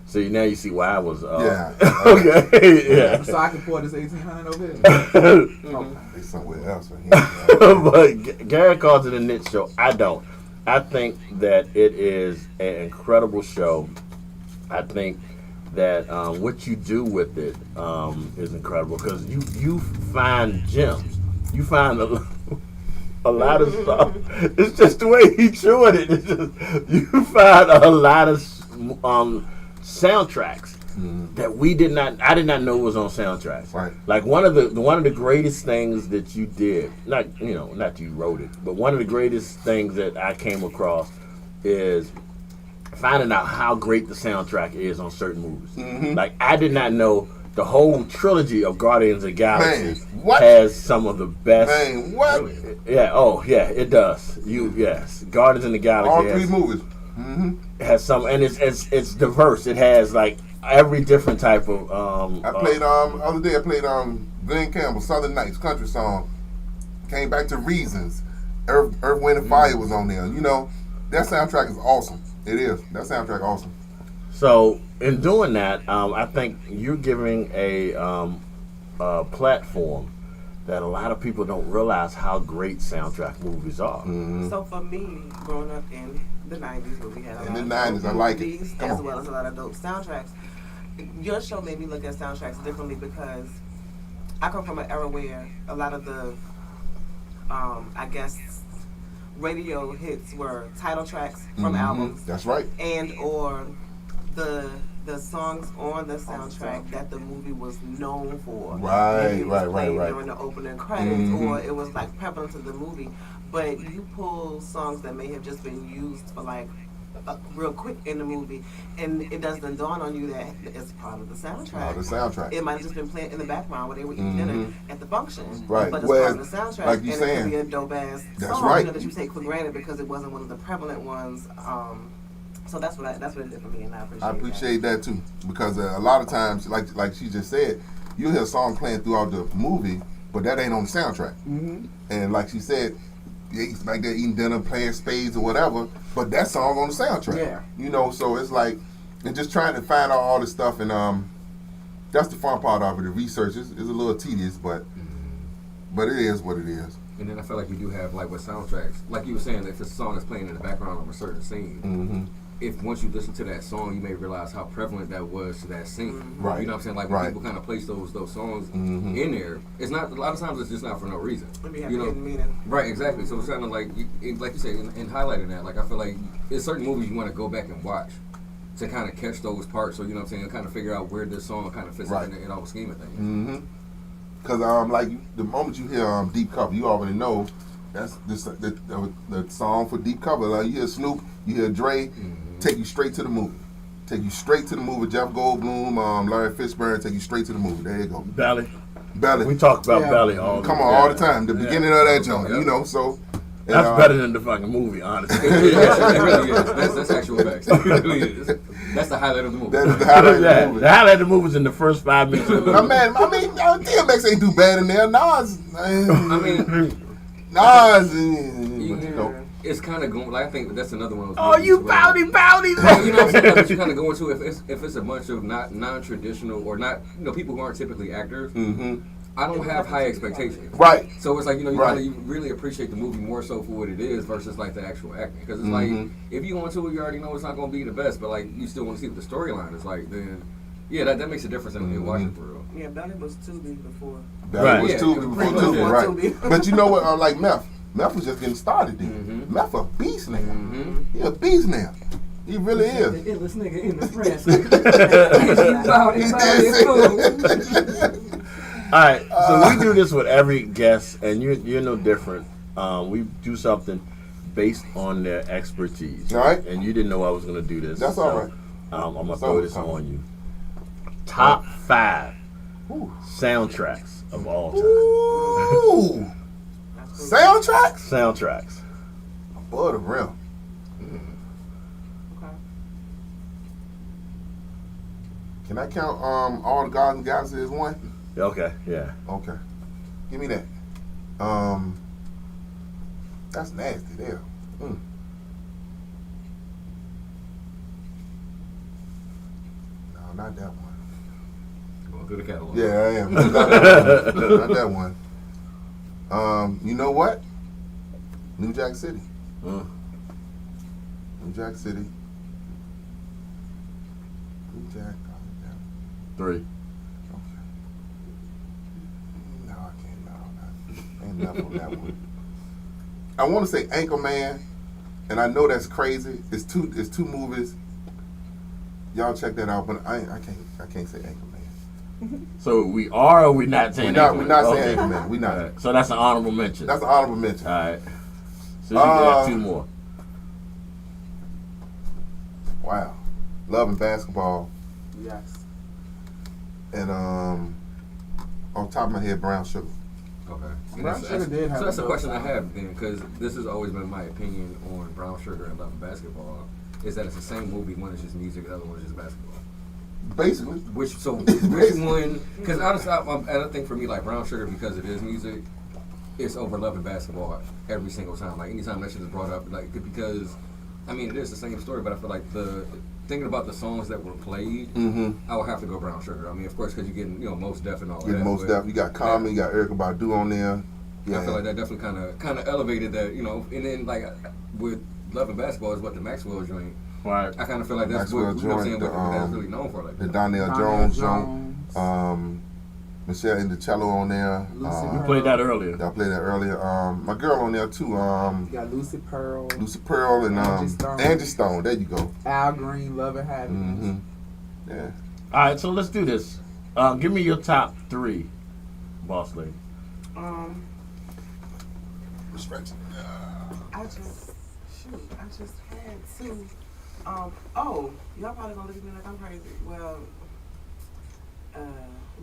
See, now you see why I was. Okay. Yeah. So I can pour this 1800 over here. It's somewhere else. But Gary calls it a niche show. I don't. I think that it is an incredible show. I think that what you do with it is incredible because you find gems. You find a lot of stuff. It's just the way he chewing it. It's just, you find a lot of soundtracks that I did not know was on soundtracks. Right. Like one of the greatest things that you did, not that you wrote it, but one of the greatest things that I came across is finding out how great the soundtrack is on certain movies. Like I did not know the whole trilogy of Guardians of the Galaxy Man, what? has some of the best. Man, what? Yeah. Oh, yeah. It does. Yes. Guardians of the Galaxy. All three movies. Mm-hmm. Has some, and it's diverse. It has like every different type of. I played other day. I played Glenn Campbell, Southern Nights, country song. Came back to Reasons. Earth, Wind, and Fire was on there. You know, that soundtrack is awesome. It is. That soundtrack awesome. So in doing that, I think you're giving a platform that a lot of people don't realize how great soundtrack movies are. Mm-hmm. So for me, growing up in the 90s, where we had a lot In of the 90s, I like it. movies, Come as on. well as a lot of dope soundtracks, your show made me look at soundtracks differently because I come from an era where a lot of the, I guess, radio hits were title tracks from albums. That's right. And or the songs on the soundtrack that the movie was known for. Right, Maybe it was right. played during the opening credits, or it was like prevalent to the movie. But you pull songs that may have just been used for like real quick in the movie, and it doesn't dawn on you that it's part of the soundtrack. The soundtrack. It might have just been playing in the background while they were eating dinner at the function. Right. But it's Whereas, part of the soundtrack, like you and saying, it could be a dope ass that's song right. that you take for granted because it wasn't one of the prevalent ones. So that's what it did for me, and I appreciate. I appreciate that too, because a lot of times, like she just said, you hear a song playing throughout the movie, but that ain't on the soundtrack. Mm-hmm. And like she said, it's like they're eating dinner, playing spades or whatever, but that song on the soundtrack. Yeah. You know, so it's like, and just trying to find out all this stuff, and that's the fun part of it. The research is a little tedious, but it is what it is. And then I feel like we do have, like with soundtracks, like you were saying, if the song is playing in the background of a certain scene, if once you listen to that song, you may realize how prevalent that was to that scene. Right. You know what I'm saying? Like when people kind of place those songs in there, it's not, a lot of times it's just not for no reason. You know, meaning. Right, exactly. So it's kind of like, like you said, in highlighting that, like I feel like there's certain movies you want to go back and watch to kind of catch those parts. So you know what I'm saying, and kind of figure out where this song kind of fits in all the scheme of things. Because like the moment you hear Deep Cover, you already know that's the song for Deep Cover. Like you hear Snoop, you hear Dre, take you straight to the movie. Take you straight to the movie. Jeff Goldblum, Larry Fishburne, take you straight to the movie. There you go. Belly. We talk about Belly all the time. The beginning of that joint, you know. So that's better than the fucking movie, honestly. It really is. That's actual facts. It really is. That's the highlight of the movie. That is the highlight of the movie. The highlight of the movie is in the first 5 minutes of the movie. DMX ain't do bad in there. Nas, you know. It's kind of going. Like I think that's another one. Of those Oh, movies you where- pouty! You know what I'm saying? Like, what you kind of go into if it's a bunch of not non-traditional or not people who aren't typically actors. I don't have high expectations. Right. So it's like you Right. you really appreciate the movie more so for what it is versus like the actual acting. Because it's like if you go into it, you already know it's not going to be the best, but like you still want to see what the storyline is like. Then that makes a difference in watching for real. Yeah, Belly was Tubi before. Belly was Yeah, Tubi before pretty much, Tubi, yeah. right? Tubi. But you know what? Like Meth was just getting started then. Meth a beast now. He a beast now. He really is. The illest nigga in the press. All right, so we do this with every guest, and you're no different. We do something based on their expertise. All right. And you didn't know I was going to do this. That's all right. I'm going to That's throw all this right. on you. Top 5 soundtracks of all time. Ooh. Soundtracks? Soundtracks. Above the rim. Okay. Can I count all the Guardians of the Galaxy as one? Okay, yeah. Okay. Give me that. That's nasty there. No, not that one. Going through the catalog. Yeah, I am. Not that one. Not that one. You know what? New Jack City. New Jack City. New Jack. 3. No, I can't. No, ain't enough on that one. I want to say Anchorman, and I know that's crazy. It's two movies. Y'all check that out, but I can't say Anchorman. So we are or we not saying We're not Anchorman? saying Anchorman. We're not. All right, so that's an honorable mention. That's an honorable mention. All right. So you can have 2 more. Wow. Love and Basketball. Yes. and on top of my head, Brown Sugar. Okay. And Brown Sugar did have so that's a a question I dope have then, because this has always been my opinion on Brown Sugar and Love and Basketball, is that it's the same movie. One is just music, the other one is just basketball. Basically. Which one? Because honestly, I think for me, like Brown Sugar, because it is music, it's over Love and Basketball every single time. Like anytime that shit is brought up, like because I mean it is the same story, but I feel like thinking about the songs that were played, I would have to go Brown Sugar. I mean, of course, because you're getting Most Def and all that. Most Def. You got Common, you got Erykah Badu on there. Yeah. I feel like that definitely kind of elevated that, and then like with Love and Basketball is what the Maxwell joint. Right. I kind of feel like that's Maxwell what, you know what I'm saying, joint, what that's really known for. Like The that. Donnell Jones joint. Michelle in the cello on there. We played that earlier. I played that earlier. My girl on there too. You got Lucy Pearl, And Angie Stone. There you go. Al Green, Love and Happiness. Yeah. All right, so let's do this. Give me your top 3, boss lady. Respect. I just had to. Y'all probably gonna look at me like I'm crazy. Well,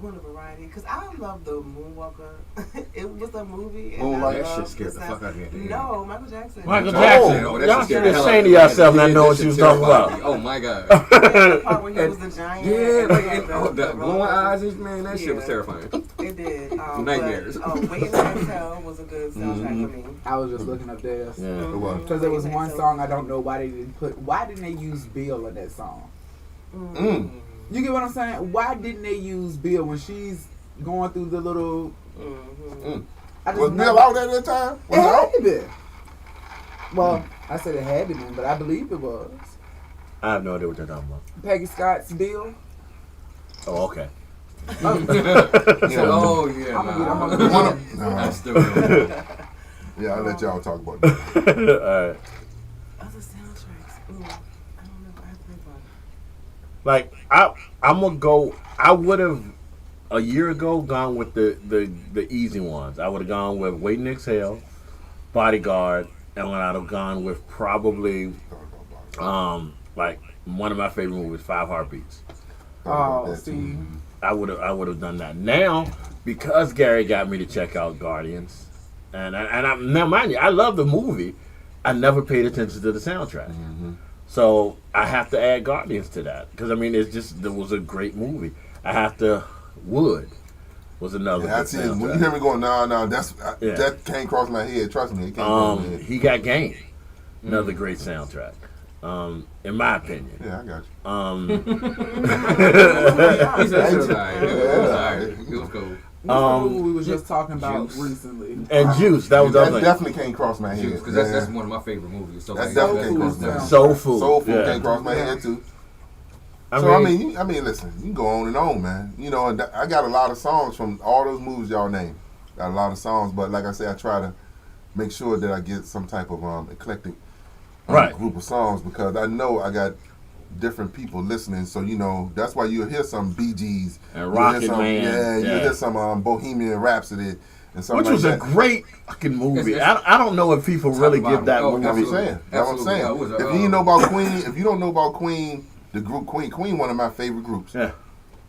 one of variety, because I love the Moonwalker. It was a movie. And Moonwalker? That shit scared the fuck out of me. No, Michael Jackson. Michael Jackson. Oh, that Y'all shit should scared have the hell saying out to of me. yourself not Yeah, knowing that what shit you was talking terrified me. about. Oh my god. The part when he was the giant. Yeah, like and the glowing eyes, man, that shit was Yeah. terrifying. It did. Nightmares. Waiting to Exhale was a good soundtrack for me. I was just looking up there. Yeah. It was. Because there was one song I don't know why didn't they use Bill in that song? You get what I'm saying? Why didn't they use Bill when she's going through the little? I just Was never- Bill out there at that time? It had to be. Well, I said it had to be, but I believe it was. I have no idea what you're talking about. Peggy Scott's Bill. Oh, okay. Oh yeah, I'm nah. gonna get I still remember. Yeah, I'll let y'all talk about that. All right. Other soundtracks. I don't know. I have to think about it. Like I'm gonna go. I would have a year ago gone with the easy ones. I would have gone with Waiting to Exhale, Bodyguard, and I'd have gone with probably like one of my favorite movies, Five Heartbeats. Oh, see. I would have done that. Now, because Gary got me to check out Guardians, and now mind you, I love the movie. I never paid attention to the soundtrack, so I have to add Guardians to that because I mean it was a great movie. I have to Wood was another. Yeah, good that's it. When you soundtrack. hear me going, no, Yeah. that can't cross my head. Trust me, it can't cross my head. He Got Game, another great soundtrack. In my opinion. Yeah, I got you. He said it was alright. It was alright. It was cool. What's the movie we was just talking about Juice. recently? And Juice, that was the That other thing. definitely can't cross my head. Because that's one of my favorite movies. So That like, definitely that's can't cool cross my head. stuff. Soul Food. Soul Food Yeah. can't cross my head too. I mean, listen, you can go on and on, man. You know, and I got a lot of songs from all those movies y'all named. Got a lot of songs, but like I said, I try to make sure that I get some type of eclectic Right. group of songs because I know I got different people listening. So you know that's why you'll hear some Bee Gees And you'll Rocket hear some, Man, Yeah, yeah. you hear some Bohemian Rhapsody and something Which like was that. a great fucking movie. It's- I don't know if people really give that Oh, movie. That's what I'm Absolutely. saying. That's what I'm saying. Absolutely. Yeah, it was a, if you know about Queen, if you don't know about Queen, the group Queen, one of my favorite groups. Yeah.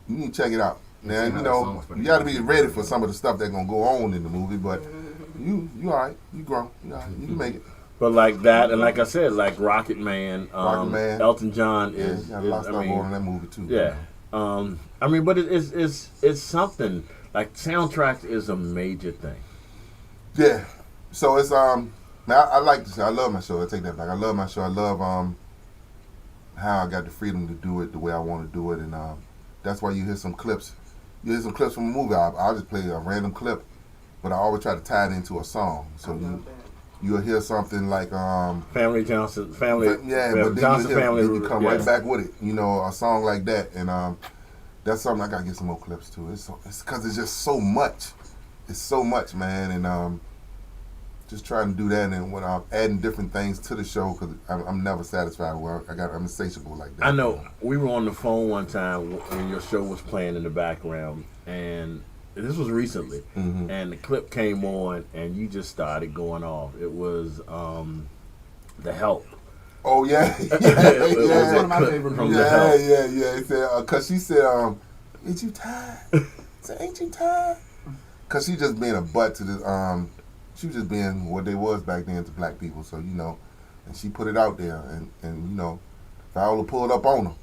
You need to check it out. Now, see you how that know, song was put you got to be together. ready for some of the stuff that's gonna go on in the movie, but you all right. You grown. You all right. You can make it. But like that, and like I said, like Rocket Man, Rocket Man. Elton John Yeah, is, you got a lot of I stuff mean, going in that movie too. yeah. I mean, but it's something like soundtracks is a major thing. Yeah. So it's now I like this. I love my show. I take that back. I love my show. I love how I got the freedom to do it the way I want to do it, and that's why you hear some clips. You hear some clips from a movie. I'll just play a random clip, but I always try to tie it into a song. So I love that. you'll hear something like Family Johnson, family, yeah, but then Johnson you, family. then you come yeah. right back with it. You know, a song like that, and that's something I gotta get some more clips to. It's because it's just so much. It's so much, man, and just trying to do that, and when I'm adding different things to the show, because I'm never satisfied. Well, I'm insatiable like that. I know. We were on the phone one time when your show was playing in the background, and this was recently, Mhm. and the clip came on, and you just started going off. It was The Help. Oh yeah, It was yeah, That's one of my clip favorite from movies. The Help. yeah. It said, cause she said, Ain't you tired? Say, ain't you tired? Cause she just being a butt to the she was just being what they was back then to black people. So you know, and she put it out there, and you know, Viola pulled up on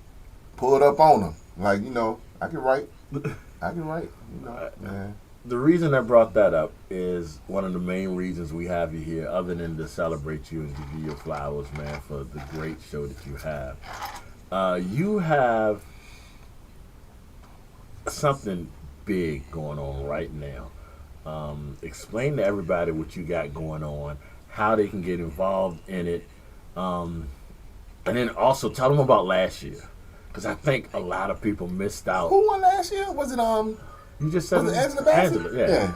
her, like you know, I can write, you know, man. The reason I brought that up is one of the main reasons we have you here, other than to celebrate you and give you your flowers, man, for the great show that you have. You have something big going on right now. Explain to everybody what you got going on, how they can get involved in it, and then also tell them about last year, because I think a lot of people missed out. Who won last year? Was it You just said was it Angela Bassett? yeah.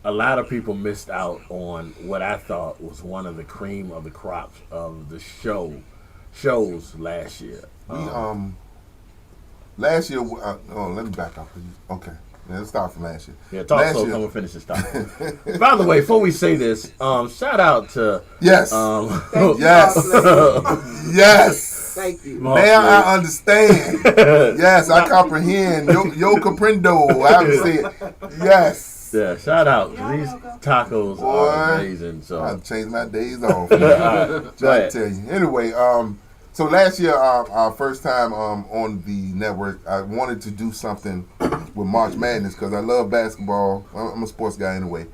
A lot of people missed out on what I thought was one of the cream of the crops of the shows last year. We last year. Let me back up, please. Okay, let's start from last year. Yeah, talk last slow. year- Come and finish this stuff. By the way, before we say this, shout out to Yes, Thank you, yes, boss lady. yes. Thank you. Boss Now lady. I understand. Yes, I comprehend. Yo comprendo. I have to say it. Yes. Yeah, shout out. These tacos Boy, are amazing. So, I've changed my days off. all right, go Try to ahead. tell you. Anyway, so last year, our first time on the network, I wanted to do something with March Madness because I love basketball. I'm a sports guy anyway.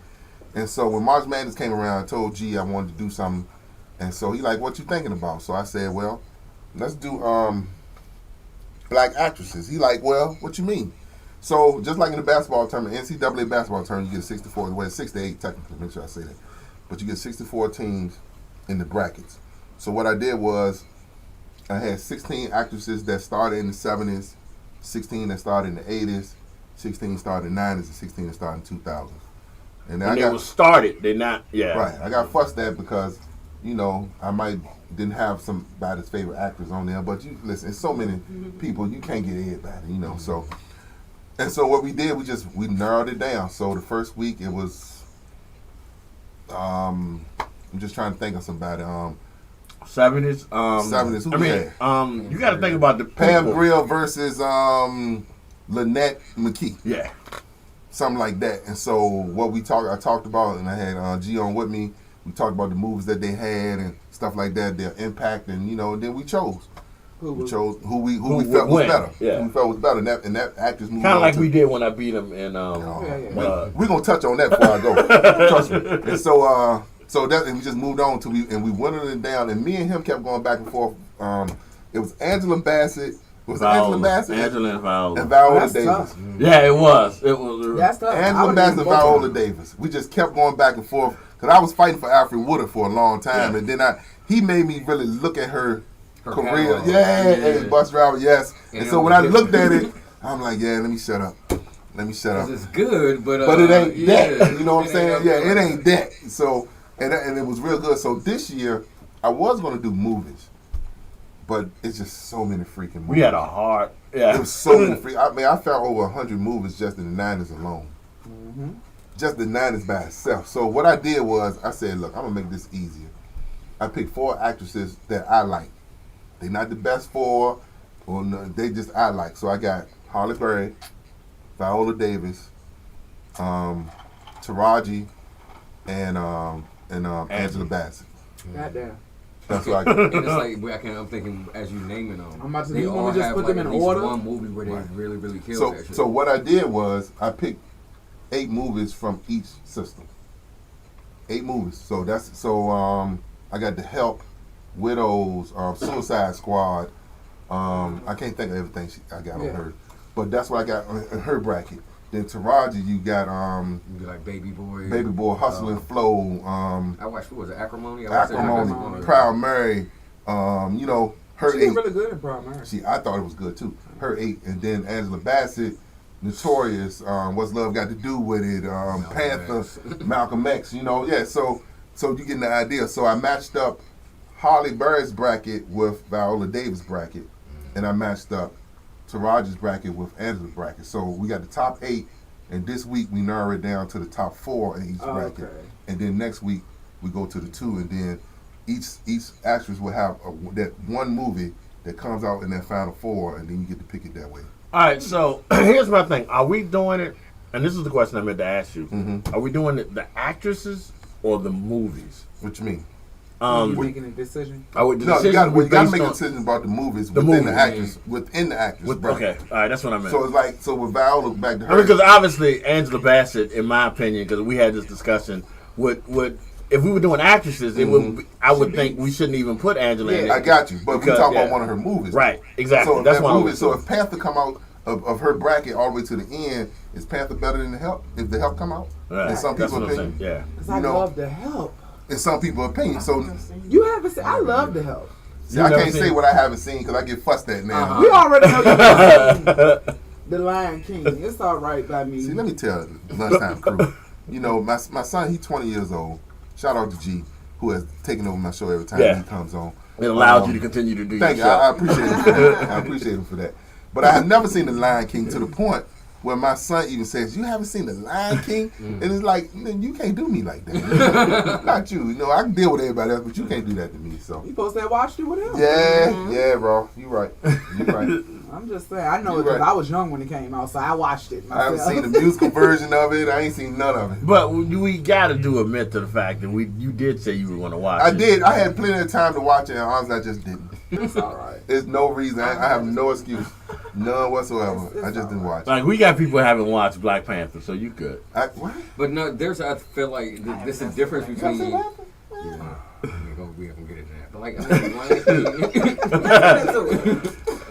And so when March Madness came around, I told G I wanted to do something. And so he like, what you thinking about? So I said, well, let's do black actresses. He like, well, what you mean? So just like in the basketball tournament, NCAA basketball tournament, you get 64, well, 6 to 8 technically, make sure I say that. But you get 64 teams in the brackets. So what I did was I had 16 actresses that started in the 70s, 16 that started in the 80s, 16 started in the 90s, and 16 that started in 2000s. And then When they was started, they not, yeah. right, I got fussed at because, you know, I didn't have somebody's favorite actors on there, but you listen, it's so many people, you can't get everybody, you know. So, and so what we did, we narrowed it down. So the first week it was, I'm just trying to think of somebody. 70s. 70s, who I we mean, had? you got to think about the Pam people. Grill versus Lynette McKee, Yeah. something like that. And so what I talked about, and I had G on with me. We talked about the movies that they had and stuff like that, their impact, and you know, then we chose. We chose who we felt was win. better. Yeah. Who we felt was better, and that actress moved Kind on of like to- we did when I beat them in. We're gonna touch on that before I go. Trust me. And so that and we just moved on to we whittled it down, and me and him kept going back and forth. It was Angela Bassett. Was it Angela Bassett? Angela and Viola. And Viola That's Davis. tough. Yeah, it was. It was. That's tough. I Angela would've Bassett used and both of Viola them. Davis. We just kept going back and forth because I was fighting for Alfred Woodard for a long time, Yeah. and then he made me really look at her career. catalog. Yeah, bus driver, yes. And And so it when was I looked at different. it, I'm like, yeah, let me shut up. Let me shut up. 'Cause it's good, but But it ain't yeah, that. You know what I'm it saying? ain't Yeah, up it there. ain't that. So and it was real good. So this year I was gonna do movies, but it's just so many freaking movies. We had a hard. Yeah. It was so many free. I mean, I found over 100 movies just in the 90s alone. Just the 90s by itself. So what I did was I said, look, I'm gonna make this easier. I picked 4 actresses that I like. They're not the best 4, or no, they just I like. So I got Halle Berry, Viola Davis, Taraji, and Angela Bassett. Goddamn. That's what I got. And it's like I'm thinking as you naming them, I'm about to- they you want me all to just have put like them at in least order? one movie where they Right. really killed So that shit. so what I did was I picked 8 movies from each system. 8 movies. So I got The Help, Widows, Suicide Squad. I can't think of everything I got on her, but that's what I got on her bracket. Then Taraji, you got You be like Baby Boy, Baby Boy, Hustle and Flow, I watched, what was it, Acrimony? I watched Acrimony, Proud Mary. You know her She 8. did really good in Prime Marriage. I thought it was good too. Her 8, and then Angela Bassett, Notorious. What's Love Got to Do with It? Panther, Malcolm X. You know, yeah. So you getting the idea. So I matched up Halle Berry's bracket with Viola Davis' bracket, and I matched up Taraji's bracket with Angela's bracket. So we got the top 8, and this week we narrow it down to the top 4 in each bracket, Okay. and then next week we go to the 2, and then each actress will have that one movie that comes out in that final 4, and then you get to pick it that way. All right, so here's my thing. Are we doing it? And this is the question I meant to ask you. Mm-hmm. Are we doing it the actresses or the movies? What you mean? You making a decision? I would. No, you got to make a decision about the movies The within movie. the actress. Within the actress. With, right. okay, all right, that's what I meant. So it's like with Viola back to I her. mean, because obviously Angela Bassett, in my opinion, because we had this discussion, would if we were doing actresses, it would. I would think we shouldn't even put Angela in it. I got you, but Because, we talk about yeah. one of her movies. Right, exactly. So if That's that why. movie, so if Panther come out of her bracket all the way to the end, is Panther better than The Help? If The Help come out, Right. in some That's people's what I'm opinion, saying. Yeah. Because You I know- love the help. in some people's opinion. So You haven't seen. I love the help. see, You I never can't seen say it? what I haven't seen because I get fussed at now. We already know you've seen The Lion King. It's all right by me. See, let me tell the Lunchtime crew. You know, my son, he's 20 years old. Shout out to G, who has taken over my show every time Yeah. he comes on. It allows you to continue to do your Thank you. show. I appreciate him for that. I appreciate him for that. But I have never seen The Lion King to the point where my son even says, "You haven't seen The Lion King?" And it's like, "Man, you can't do me like that. Not you. You know, I can deal with everybody else, but you can't do that to me." So, You supposed to have watched it with him. yeah, bro. You right. You right. I'm just saying. I know You it because right. I was young when it came out, so I watched it I myself. haven't seen the musical version of it. I ain't seen none of it. But we got to do admit to the fact that you did say you were going to watch I it. did. I had plenty of time to watch it, and honestly, I just didn't. It's all right. There's no reason. I have no excuse. None whatsoever. It's I just didn't watch it. Like, we got people who haven't watched Black Panther, so you good. What? But no, I feel like there's a difference between. Yeah, we can get into that. But like,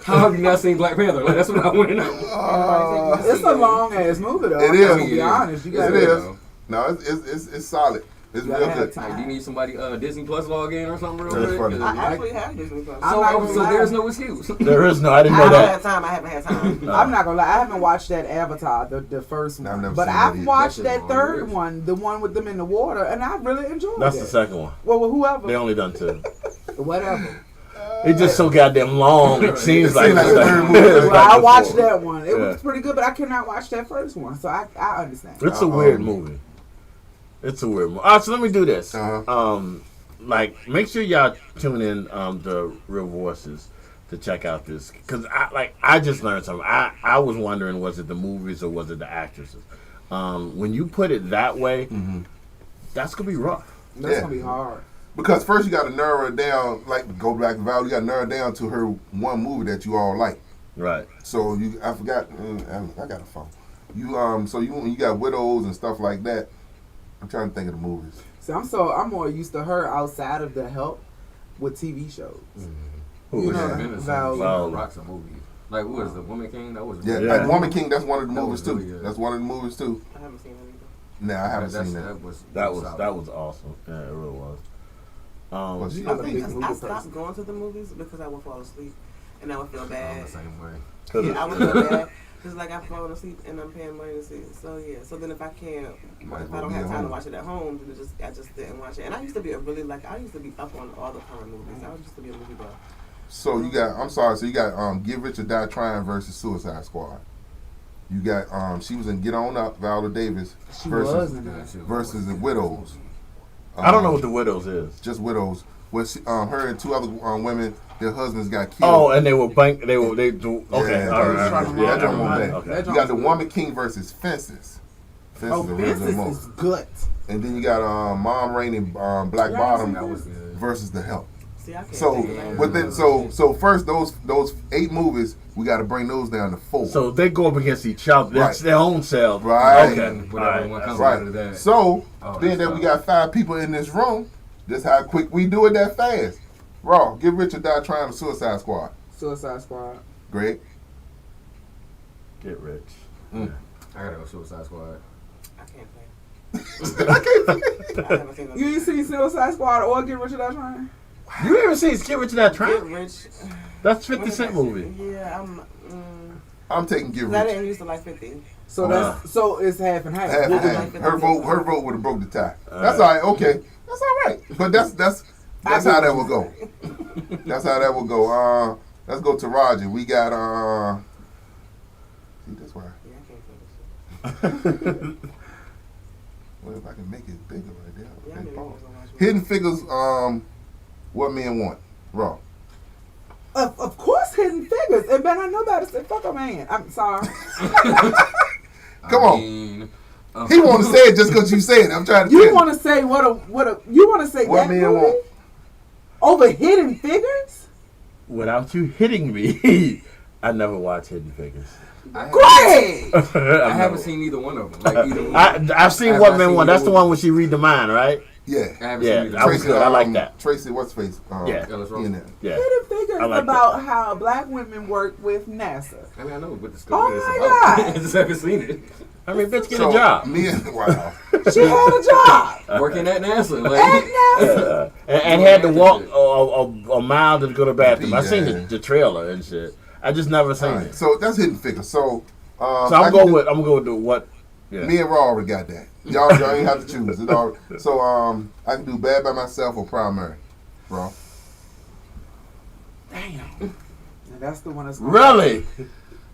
how have you not seen Black Panther? Like, that's what I want to know. It's a long ass movie though. It I'm is. gonna be honest. You It gotta is. No, it's solid. It's You real gotta have good. time. Like, do you need somebody Disney Plus log in or something real That's quick? funny. I actually have Disney Plus. I'm not gonna So lie. there's no excuse. There is no, I didn't I know haven't that. had time. I haven't had time. I'm not gonna lie. I haven't watched that Avatar, the first No, I've one, never but seen that I've either. watched That that shit's third long. one, the one with them in the water, and I really enjoyed That's it. the second one. Well, whoever, They only done two. whatever. It's just so goddamn long, it seems like. seems like it's a like- third movie. it's Well, like I the watched fourth. that one. It Yeah. was pretty good, but I cannot watch that first one, so I understand. It's a weird movie. It's a weird movie. All right, so let me do this. Uh-huh. Like, make sure y'all tune in the Real Voices to check out this, because I just learned something. I was wondering, was it the movies or was it the actresses? When you put it that way, that's gonna be rough. That's Yeah. gonna be hard. Because first you got to narrow it down, like go back to Val. You got to narrow it down to her one movie that you all like. Right. So I forgot. I got a phone. So you got Widows and stuff like that. I'm trying to think of the movies. So I'm more used to her outside of the help with TV shows. Who You was know, that? Val- Rocks a movie. Like, what was the Woman King? That was Yeah, Yeah. like Woman King. That's one of the That movies was too. really good. That's one of the movies too. I haven't seen it either. Nah, I haven't seen that. That was solid. awesome. Yeah, it really was. Well, she- I'm a I big think- movie I person. stopped going to the movies because I would fall asleep and I would feel I'm bad. the same way. Yeah, I would feel bad. It's like I'm falling asleep and I'm paying money to see it. So yeah. So then if I can't, Might as if well I don't be have at time to home. watch it at home, then I just didn't watch it. And I used to be I used to be up on all the current movies. I used to be a movie buff. So you got. I'm sorry. So you got Get Rich or Die Trying versus Suicide Squad. You got she was in Get On Up, Viola Davis She was versus in that. versus the Widows. I don't know what the Widows is. Just Widows. Where her and two other women, their husbands got killed. Oh, and they were okay. Yeah, all right, that yeah, joint never won't mind. bad. Okay. That You got the joint- Woman King versus Fences. Oh, the original Fences most. is good. And then you got Mom Rain and Black Yeah, Bottom That was good. versus The Help. See, I can't So think of that. within so first those 8 movies, we got to bring those down to 4. So they go up against each other. Right. It's their own self. Right. Okay. Whatever All right. one comes right. out of that. So Oh, being that's that we tough. got 5 people in this room, this how quick we do it that fast. Raw, Get Rich or Die Trying to Suicide Squad. Suicide Squad. Greg. Get rich. I gotta go Suicide Squad. I can't think. I haven't seen You them. ain't seen Suicide Squad or Get Rich or Die Trying? You ever seen Get Rich or Die Get Trying? Rich. That's 50 Cent movie. Yeah, I'm taking Get I Rich. didn't used to like 50. So so it's half and half. Half and Yeah. half. Her vote would have broke the tie. That's all right. Okay, that's all right. But that's how that will go. That's how that will go. Let's go to Roger. We got see, that's why. Yeah, I can't think of shit. Well, if I can make it bigger right there. Yeah, I Okay, knew you pause. was gonna watch Hidden Figures. What Men Want. Raw. Of course, Hidden Figures. And man, I know better to say fuck a man. I'm sorry. Come on. He want to say it just because you say it. I'm trying to. You want to say what you want to say What that men movie want? over Hidden Figures? Without you hitting me, I never watched Hidden Figures. Great. I haven't seen either one of them. Like either one. I've seen I've What not Men seen Want. That's the either one where she read the mind, right? Yeah. I haven't Yeah, seen I was either. good. I like that. Tracy, what's face? Yeah. Ellis in Ross. there. Yeah. Hidden Figures I like about how black women work with NASA. I mean, I know what the story Oh is my about. God. I just haven't seen it. I mean, bitch, get So, a job. Me and wow. She had a job Working at NASA. at Like, NASA. And had to walk a mile to go to the bathroom. I seen Yeah. the trailer and shit. I just never seen All right, it. so that's Hidden Figures. So, So I I'm can do- going with the what? Yeah. Me and Raw already got that. Y'all ain't have to choose. It all, so I can do Bad by Myself or Primary. Raw. Damn. And that's the one that's Really?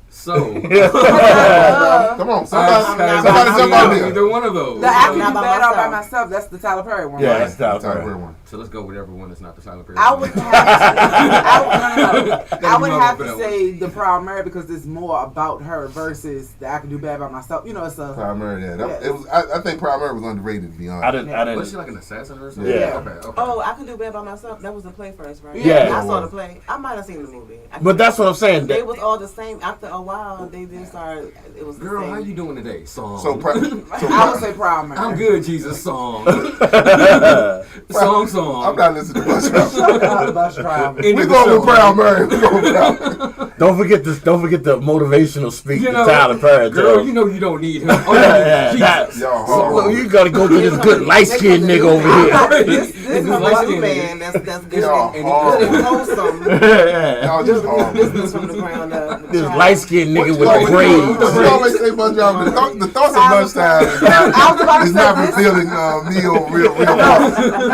so. Come on, somebody jump out there. Either one of those. The I Can Not Do by Bad All By Myself. Myself. That's the Tyler Perry one. Yeah, right? that's Tyler Tyler Perry. Perry one. So let's go with everyone that's not the Tyler Perry. I would have I would have to That say the Primary because it's more about her versus the I Can Do Bad By Myself. You know, it's a Primary, yeah. Yeah. It was. I think Primary was underrated, to be honest. I didn't. Was she like an assassin or something? Yeah. Okay. Oh, I Can Do Bad by Myself. That was the play first, right? Yeah. I saw the play. I might have seen the movie. But that's what I'm saying. They was all the same. After a while, they did start. It was the Girl, same. how you doing today? Song. So, I would say Primary. I'm good, Jesus. Song. I'm Song. not listening to Bus Driver. Bus Driver. End We of the going show. with Primary. We going with Primary. Don't forget this. Don't forget the motivational speech You to know, Tyler Perry. girl, does. you know you don't need him. Oh, Yeah, you that- need Jesus. Y'all Well, horrible. you gotta go to this good light skinned nigga over here. This This is is a light blue skinned. band that's good Y'all and horrible. good and wholesome. Y'all just horrible. Business from the ground up. This light skinned nigga You with always- braids. You always say Bus Driver. The thoughts of Lunchtime is I was about to is say not this. revealing me or real voices.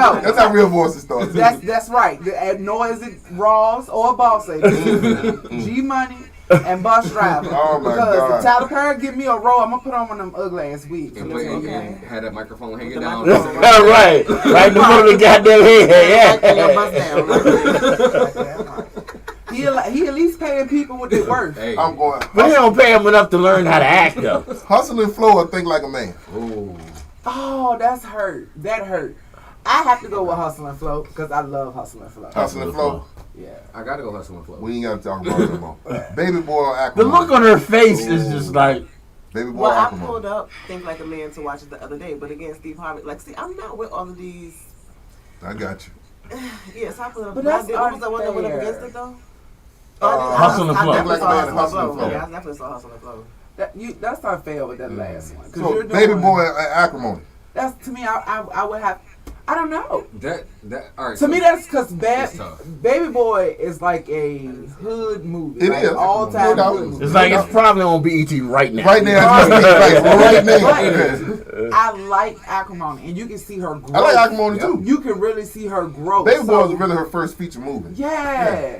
No, That's how real voices start. that's right. Nor is it Ross or Boss G Money and Bus Driver. Oh, my because God. if Tyler Perry give me a role, I'm gonna put on one of them ugly ass wigs. And, Let's wait, go. and had that microphone hanging the down. microphone. Right in the front of the goddamn head. And your bust Yeah. down. He at least paying people what they're worth. Hey. I'm going. But he don't pay him enough to learn how to act though. Hustle and flow or think like a man. Oh. Oh, that's hurt. That hurt. I have to go with Hustle and Flow because I love Hustle and Flow. Hustle and flow. Yeah. I gotta go hustle and flow. We ain't got to talk about it no more. Baby boy or Aquaman. The look on her face is just like Baby boy Well, or I Aquaman. pulled up Think Like a Man to watch it the other day, but again, Steve Harvey. Like, see, I'm not with all of these. I got you. Yes, I put up. But that's what was the one that went up unfair. against it though? Hustle and Flow. I definitely Think Like a saw Man, Hustle and Hustle and Flow. Flow. Yeah, I definitely saw Hustle and Flow. That's unfair with that last one. 'Cause So, you're baby doing- boy or Acrimony. That's to me. I would have. I don't know. That all right. To me, that's because It's tough. Baby Boy is like a hood movie. It like is. all No time doubt. hood movie. it's like it's probably on BET right now. Right now, right now. But I like Acrimony, and you can see her growth. I like Acrimony Yep. too. You can really see her growth. Baby boy So- was really her first feature movie. Yeah.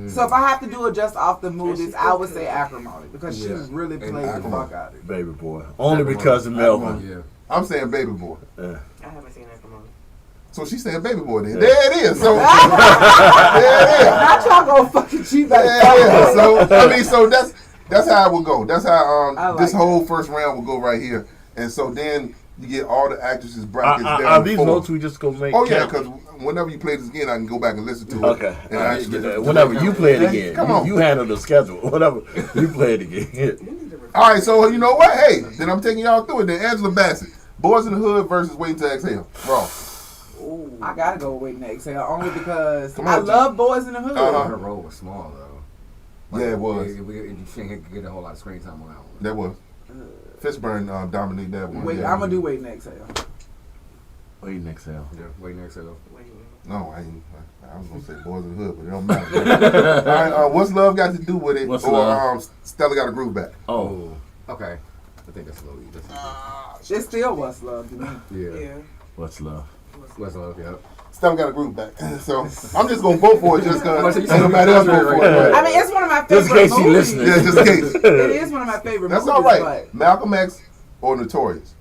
So if I have to do it just off the movies, she's I would good. say Acrimony because she Yeah. really And played the Acrimony. fuck out of it. Baby boy. Only because of Melvin. Yeah. I'm saying baby boy. I haven't seen that. Come on. So she's saying baby boy then. There it is. So there it is. Not y'all gonna fucking cheat like Yeah, so I mean, so that's how it will go. That's how I like this that. whole first round will go right here. And so then you get all the actresses brackets down. Are these before. votes we just gonna make? Oh yeah, count? because whenever you play this again, I can go back and listen to it. Okay. And All right, actually, whenever you play it again, Come on. you handle the schedule. Whatever you play it again. all right, so you know what? Hey, then I'm taking y'all through it. Then Angela Bassett, Boys in the Hood versus Waiting to Exhale. Raw. I gotta go with Waiting to Exhale only because Come on, I G. love Boys in the Hood. Uh-huh. Her role was small though. Yeah, it was. She didn't get a whole lot of screen time on that one. That was. Fishburne dominated that one. Wait, Yeah. I'm gonna do Waiting to Exhale. Wait, next L. Yeah, waiting next to though. No, I was gonna say Boys in the Hood, but it don't matter. All right, what's love got to do with it? What's or love? Stella got a groove back. Oh, Okay. I think that's a little. It still was love to me. Yeah. Yeah. what's love? What's love? Yeah. Stella got a groove back. So I'm just gonna vote for it just I'm because gonna ain't say you nobody else vote for it. right. I mean, it's one of my Just in favorite case she movies. listening. Yeah, just in case. It is one of my favorite That's movies. all right. Malcolm X or Notorious?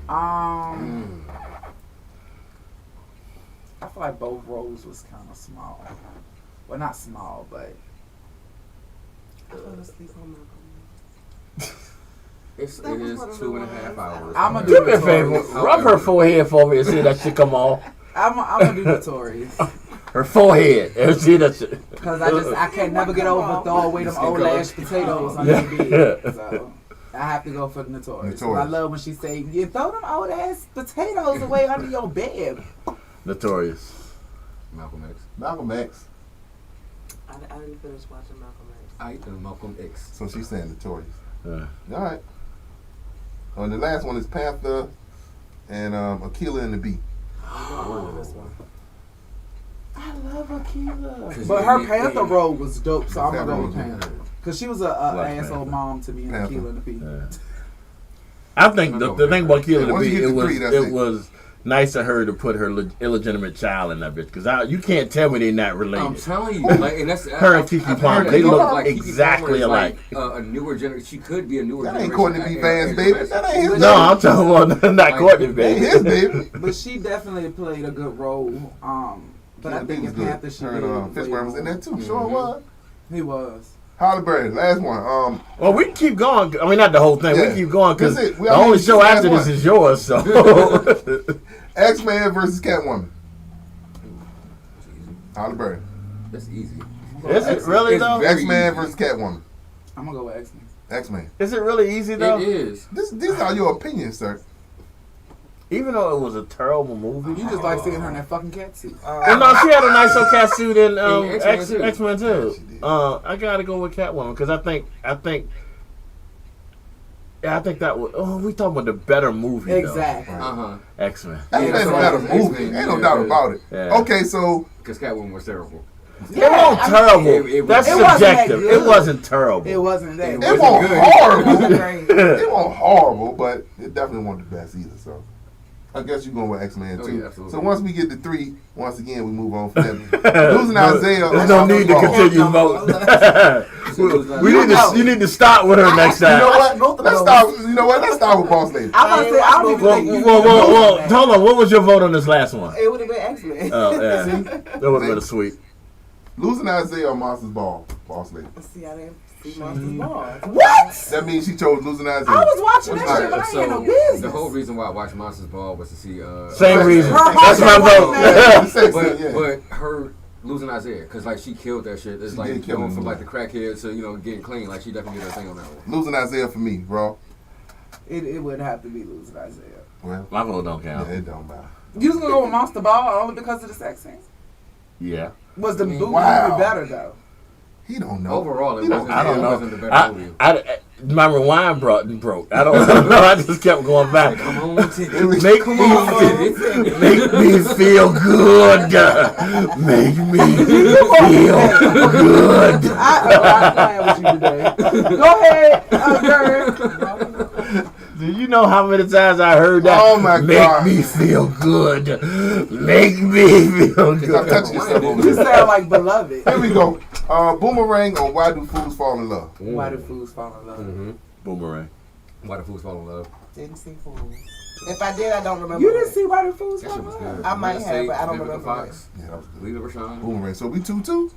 But, I feel like both roles was kind of small. Well, not small, but I fell asleep on Malcolm. It is 2.5 hours. I'm gonna Do do me a favor, rub her forehead for me and see that shit come off. I'm gonna do Notorious Her forehead and see that shit. because I can't never get over throw away them old ass potatoes under Yeah. the bed. So I have to go for the Notorious. 'Cause I Notorious. love when she say, "You throw them old ass potatoes away under your bed." Notorious. Malcolm X. Malcolm X. I didn't finish watching Malcolm X. I and Malcolm X. So she's saying Notorious. Yeah. All right. And the last one is Panther and Aquila and the Bee. I love this one. I love Akila, 'Cause but her yeah, Panther yeah. role was dope. So I'm Panther gonna go role with was Panther good. because she was a Black asshole Panther. mom to me and Panther. Akila and the Bee. Yeah. I think the thing about Killer the Once you Bee, get it to was three, that's it it. was nice of her to put her illegitimate child in that bitch because you can't tell me they're not I'm related. telling you, like, and that's Her and Keke Palmer, they look Keke exactly Palmer is alike. Like, a newer generation. She could be a newer That generation. ain't Courtney B. Vance, baby. That ain't his No, I'm talking about not Like, Courtney, That baby. ain't his baby. But she definitely played a good role. But I Killer think Bee in was Panther good. she Her did. and way Fishburne was in more. there too. Sure was. He was. Halle Berry, last one. Well, we can keep going. I mean, not the whole thing. Yeah. We can keep going because That's it. the only this show is after last this one. is yours. So X-Men versus Catwoman. Halle Berry. That's easy. is it really It's though? very X-Men easy. versus Catwoman. I'm gonna go with X-Men. X-Men. Is it really easy though? It is. These are your opinions, sir. Even though it was a terrible movie. You just like seeing her in that fucking cat suit. And no, she had a nice little cat suit in X-Men too. X-Men too. Yeah, she did. I gotta go with Catwoman because I think that was. Oh, we talking about the better movie. Exactly. Uh-huh. X-Men. X-Men Yeah, is a better X-Men, movie. Ain't no yeah, doubt yeah. about it. Yeah. Okay, so Because Catwoman was terrible. It wasn't terrible. it That's wasn't that subjective. good. It wasn't terrible. It wasn't that. It it good. wasn't good. horrible. Great. It wasn't horrible, but it definitely wasn't the best either. So I guess you're going with X-Men Oh, too. yeah, absolutely. So once we get to 3, once again we move on from that. Losing Isaiah. There's no need to continue voting. We need to. You need to start with her next You know time. what? Let's start. You know what? Let's start with Boss Lady. I'm gonna say I don't even think you. Whoa! Hold on. What was your vote on this last one? It would have been X-Men. Oh yeah, that would have been a sweet. Losing Isaiah on Monsters Ball. Boss Lady. See, I didn't see Monsters Ball. What? That means she chose Losing Isaiah. I was watching that All shit, but right, I ain't had no So business. the whole reason why I watched Monsters Ball was to see. Same reason. Her That's my husband vote. Sexy, But yeah. but her losing Isaiah because like she killed that shit. It's She like did kill going him. from like the crackhead to getting clean. Like she definitely did her thing on that one. Losing Isaiah for me, bro. It would have to be Losing Isaiah. Well, My vote don't yeah, count. it don't matter. You was gonna go with Monster Ball only because of the sex scenes? Yeah. Was the movie Wow. better though? He don't know. Overall, it He don't- wasn't. I don't it know. wasn't the better movie. My rewind broke. I don't know. I just kept going back. Come on, Titty. Make me feel good. Make me feel good. I'm playing with you today. Go ahead, girl. Do you know how many times I heard that? Oh, my Make God. me feel good. Make me feel Stop good. touching yourself over You there. sound like Beloved. Here we go. Boomerang or Why Do Fools Fall in Love? Why do fools fall in love? Mm-hmm. Boomerang. Why the Fools Fall in Love? Didn't see Fools. If I did, I don't remember. You didn't see Why do fools That fall shit in was love? good. I might Let's have, say but I don't Vivica remember Fox, Yeah, that was good. Lita Rashawn. Boomerang. So we 2-2?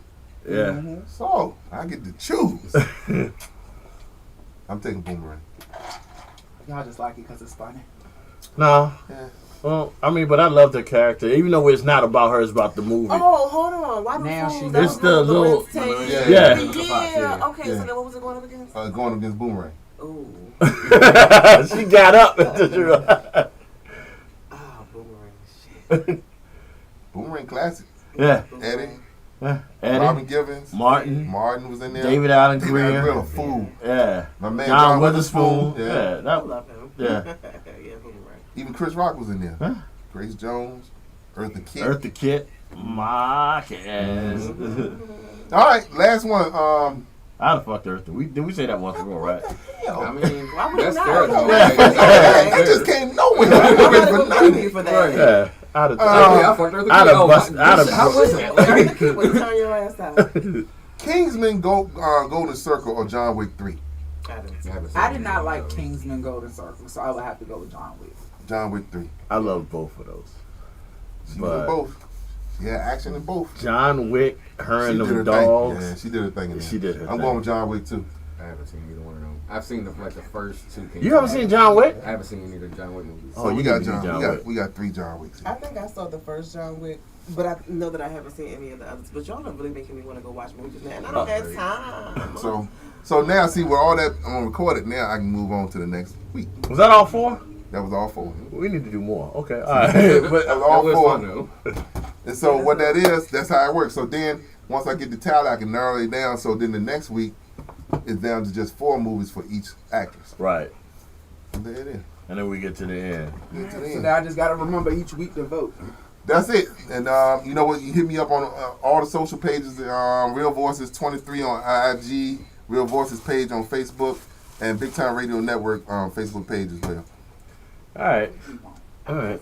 Yeah. So, I get to choose. I'm taking Boomerang. Y'all just like it because it's funny. No. Yeah. Well, I mean, but I love the character. Even though it's not about her, it's about the movie. Oh, hold on. Why do Now Fools? she- That It's was the one of little- Wednesdays. Yeah. Yeah. Yeah. Okay, Yeah. so then what was it going up against? Going against Boomerang. Ooh. She got up. Ah, Boomerang. Shit. Boomerang classic. Yeah. Eddie. Eddie. Robin Givens. Martin. Martin was in there. David Allen David Allen Greer. Greer, a fool. Yeah. My man John John Witherspoon. Witherspoon. Yeah. Yeah. I That, love him. yeah. Yeah, Boomerang. Even Chris Rock was in there. Huh? Grace Jones. Eartha Kitt. Eartha Kitt. My ass. All right, last one. I'd have fucked Eartha. Did we say that once before, right? I mean, Why would that's you fair not? though. Yeah. It just came nowhere. I'm I'm not ready for gonna nothing. believe you for that. Yeah. I'd have. Yeah, I fucked Eartha I'd Kitt. have Oh, bust- I'd have- how was it? Eartha Kitt would turn your ass out. Kingsman Golden Circle or John Wick 3? I didn't see I did not like Kingsman Golden Circle, so I would have to go with John Wick. John Wick 3. I love both of those. She But- was in both. She had action in both. John Wick, her and She did them her dogs. thing. Yeah, she did her thing in there. She did her I'm thing. going with John Wick too. I haven't seen either one of them. I've seen the first two. You haven't seen John Wick? I haven't seen any of the John Wick movies. Oh, we you got need to do John. John Wick. We got 3 John Wicks. I think I saw the first John Wick, but I know that I haven't seen any of the others. But y'all are really making me want to go watch movies now, and I don't have time. So now, see, with all that I'm recorded, now I can move on to the next week. Was that all 4? That was all 4. We need to do more. Okay, all right. But That was all That was 4. fun though. And so what that is, that's how it works. So then, once I get the tally, I can narrow it down. So then the next week is down to just 4 movies for each actress. right, And there it is. and then we get to the end. Get to the So end. now I just gotta remember each week to vote. That's it. And you know what? You hit me up on all the social pages. Real Voices 23 on IG, Real Voices page on Facebook, and Big Time Radio Network Facebook page as well. All right.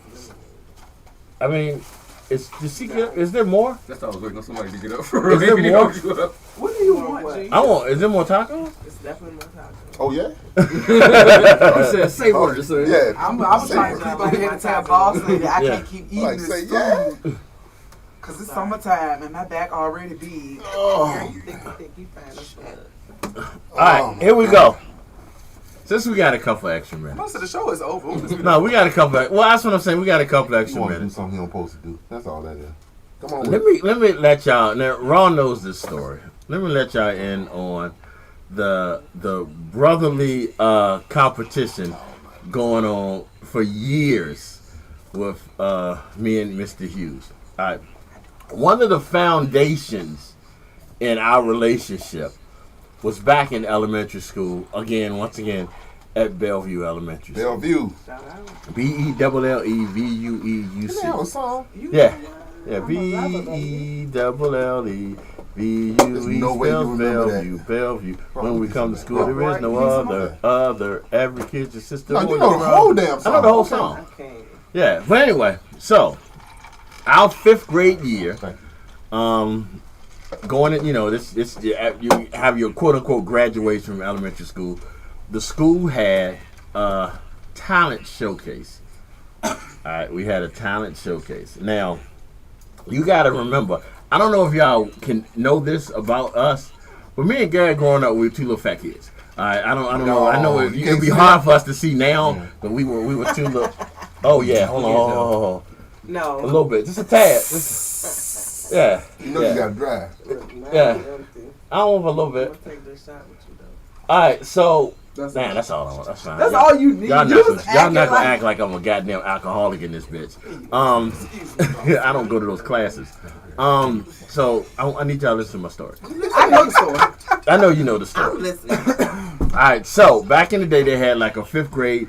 I mean, is there more? That's all I was waiting on somebody to get up for. Is there more? What do you want, G? I want. Is there more tacos? It's definitely more time. Oh yeah. You said say word. So Yeah. I'm Say trying it. to keep up here to tell boss lady I Yeah. can't keep eating Like, this say food. yeah. Cause it's summertime and my back already big. Oh. You think you find us All right, here we go. Since we got a couple extra minutes. Most of the show is over. No, we got a couple. Well, that's what I'm saying. We got a couple You extra want to do minutes. something he don't supposed to do. That's all that is. Come on. Let me let y'all. Now, Ron knows this story. Let me let y'all in on the brotherly competition going on for years with me and Mr. Hughes. All right, one of the foundations in our relationship was back in elementary school. Once again, at Bellevue Elementary School. Bellevue. shout out. BELLEVUEUC. Isn't that a song? Yeah. Yeah, BELLEVUE. There's no way you spells remember Bellevue, that. Bellevue. When we come to school, Bro, there is no other. Every kid's your sister. No, boy, you know the brother. whole damn I know song. the whole song. Okay. Yeah, but anyway, so our 5th grade year, Thank going in, you have your quote unquote graduation from elementary school. The school had a talent showcase. All right, we had a talent showcase. Now, you got to remember, I don't know if y'all can know this about us, but me and Gary growing up, we were 2 little fat kids. All right, I don't know. I know you it'd can't be say hard for us to see now, but we were 2 little. Oh yeah, hold on. A No. little bit, just a tad. Yeah. You know yeah. you gotta drive. Yeah. I don't want a little I'm bit. gonna take this shot with you though. All right, so That's that's all I want. That's fine. That's Y'all- all you need. Y'all You not, was gonna, y'all not acting gonna like- act like I'm a goddamn alcoholic in this bitch. I don't go to those classes. So I need y'all to listen to my story. I know the story. I know you know the I'm story. listening. All right, so back in the day, they had like a 5th grade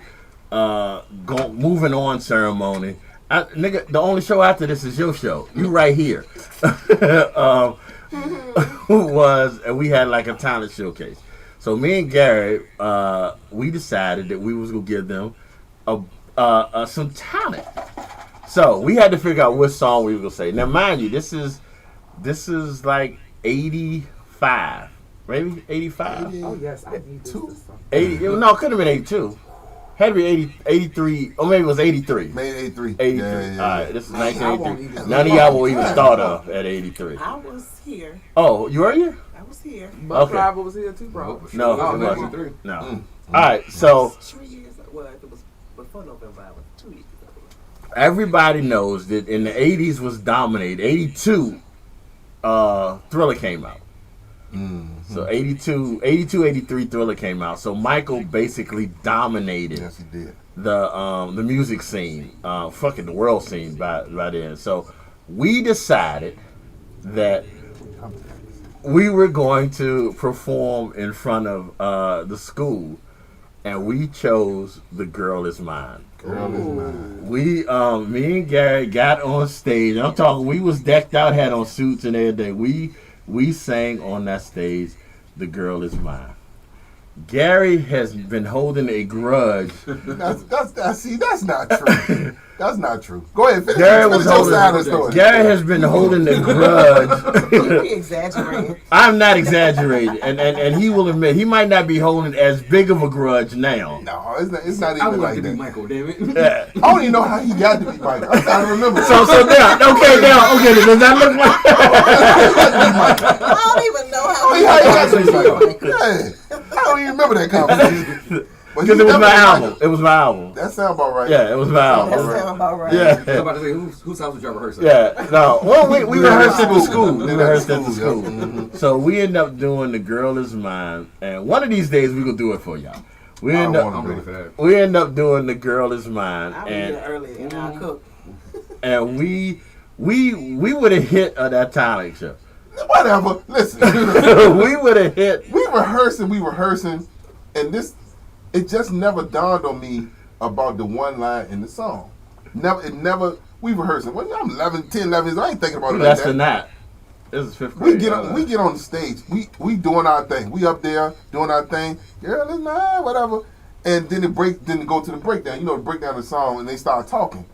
moving on ceremony. Nigga, the only show after this is your show. You right here. And we had like a talent showcase. So me and Gary, we decided that we was gonna give them some talent. So we had to figure out what song we were gonna say. Now, mind you, this is like 85, maybe 85. Oh yes, I need this. 80, no, it couldn't have been 82. Had to be 83, or maybe it was 83. Made 83. 83. Yeah. All right, this is I won't 1983. even- None of y'all will even start off at 83. I was here. Oh, you were here? I was here. But Okay. Driver was here too, bro. No, Oh, it no. wasn't. No. All right, so 3 years. Well, if it was before November, I was 2 years ago. everybody knows that in the 80s was dominated. 82, Thriller came out. So 82, 83 Thriller came out. So Michael basically dominated Yes, he did. the music scene, fucking the world scene by then. So we decided that we were going to perform in front of the school, and we chose "The Girl Is Mine." Girl is mine. We, me and Gary got on stage. I'm talking, we was decked out, had on suits and everything. We sang on that stage, "The Girl Is Mine." Gary has been holding a grudge. That's not true. That's not true. Go ahead, finish, Gary finish was your holding- side of the story. Gary has been holding a grudge. You be exaggerating. I'm not exaggerating, and he will admit he might not be holding as big of a grudge now. No, it's not I even want like to be that. Michael, damn it. Yeah. I don't even know how he got to be Michael. I'm trying to remember. So now, does that look like? I don't even know how How he got to be Michael. Michael? Yeah. I don't even remember that conversation. But Because he it was my definitely album. Michael. It was my album. That sounds about right. Yeah, it was my That album. sounds about right. I was Yeah. about to say, whose house was y'all rehearsing? Yeah, no. Well, we rehearsed at the school. We We did rehearsed at at the the school, school. yeah. Mhm. So we end up doing The Girl Is Mine, and one of these days we gonna do it for y'all. We end wanna up I'm ready for that. we end up doing The Girl Is Mine, I'll be here early and I'll cook. and we would have hit that talent show. Whatever. Listen. We would have hit. we rehearsing, and this, it just never dawned on me about the one line in the song. We rehearsing. Well, I'm 10, 11 years old. I ain't thinking about it Less like than that. that. This is fifth grade. We get on the stage. We doing our thing. We up there doing our thing. Girl, it's mine, whatever. And then it go to the breakdown. You know, the breakdown of the song, and they start talking.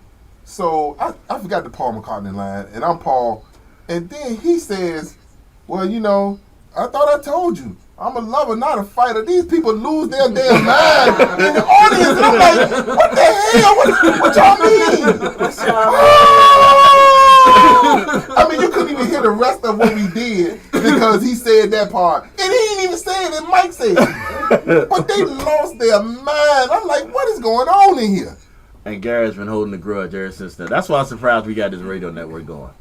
So I forgot the Paul McCartney line, and I'm Paul. And then he says, well, you know, I thought I told you. I'm a lover, not a fighter. These people lose their damn mind in the audience. And I'm like, what the hell? What y'all mean? I mean, you couldn't even hear the rest of what we did because he said that part. And he didn't even say it, and Mike said it. But they lost their mind. I'm like, what is going on in here? And Gary's been holding the grudge ever since then. That's why I'm surprised we got this radio network going.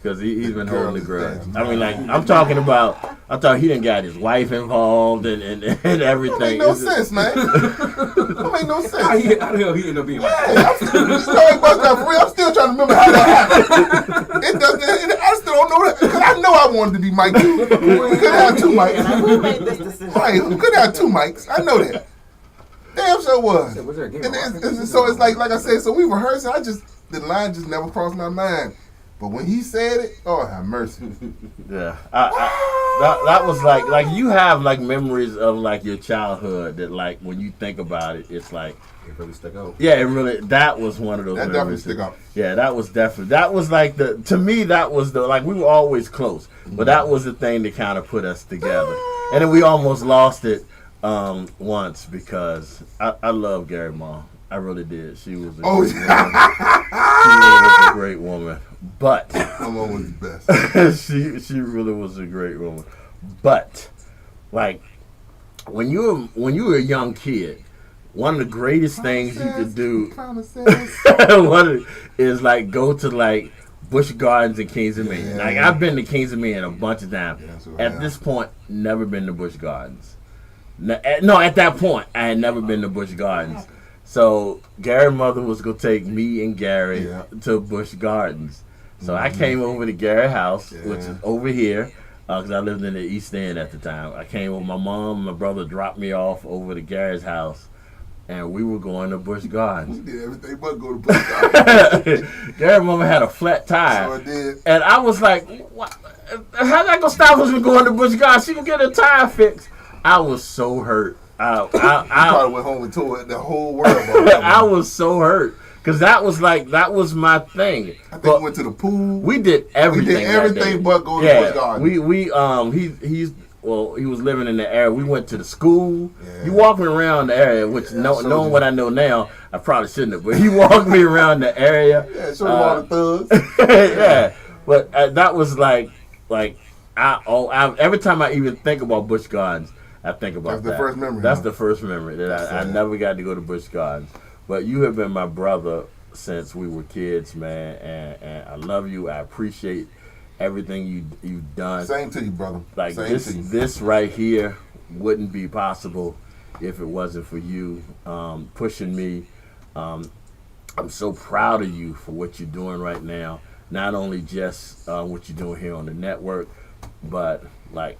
Because he's been Girl holding the is grudge. damn I mean, like, I thought he done got his wife involved and That everything. make no sense, man. That make no How sense. the hell he ended up being Michael? Hey, for real. I'm still trying to remember how that happened. I still don't know that because I know I wanted to be Mike too. We could have two Like, mics. who made this decision? Right, we could have two mics. I know that. Damn sure was. Was there a game And of so it's like I said. So we rehearsing. The line just never crossed my mind. But when he said it, oh have mercy. Yeah, that was like you have like memories of like your childhood that like when you think about it, it's like It really stuck out. yeah, it really that was one of those That definitely memories. stick out. Yeah, that was like to me that was the like we were always close, but that was the thing that kind of put us together, and then we almost lost it once because I love Gary Mom. I really did. She was a great woman. She really was a great woman. But I'm always the best. she really was a great woman. But like when you were a young kid, one of the greatest things you could do is like go to like Busch Gardens and Kings of Maine. Yeah. Like I've been to Kings of Maine a bunch of times. Yeah, that's what I At have. this point, never been to Busch Gardens. No, at that point, I had never been to Busch Gardens. So Gary's mother was gonna take me and Gary Yeah. to Busch Gardens. So I came over to Gary's house, which is over here, because I lived in the East End at the time. I came with my mom, and my brother dropped me off over to Gary's house, and we were going to Busch Gardens. We did everything but go to Busch Gardens. Gary's mama had a flat tire. So I did. And I was like, what? How's that gonna stop us from going to Busch Gardens? She can get a tire fixed. I was so hurt. You probably went home and told the whole world about that. I was so hurt because that was my thing. I think But we went to the pool. we did everything. We did everything that day. but go to Yeah, Busch Gardens. he was living in the area. We went to the school. Yeah. You walked me around the area, which Yeah, knowing showed you. what I know now, I probably shouldn't have. But he walked me around the area. Yeah, show them all the thugs. Yeah, but that was like every time I even think about Busch Gardens, I think about That's the that. first memory, That's huh? the first memory that I sad. never got to go to Busch Gardens. But you have been my brother since we were kids, man, and I love you. I appreciate everything you've done. Same to you, brother. Like Same to you. this right here wouldn't be possible if it wasn't for you pushing me. I'm so proud of you for what you're doing right now. Not only just what you're doing here on the network, but like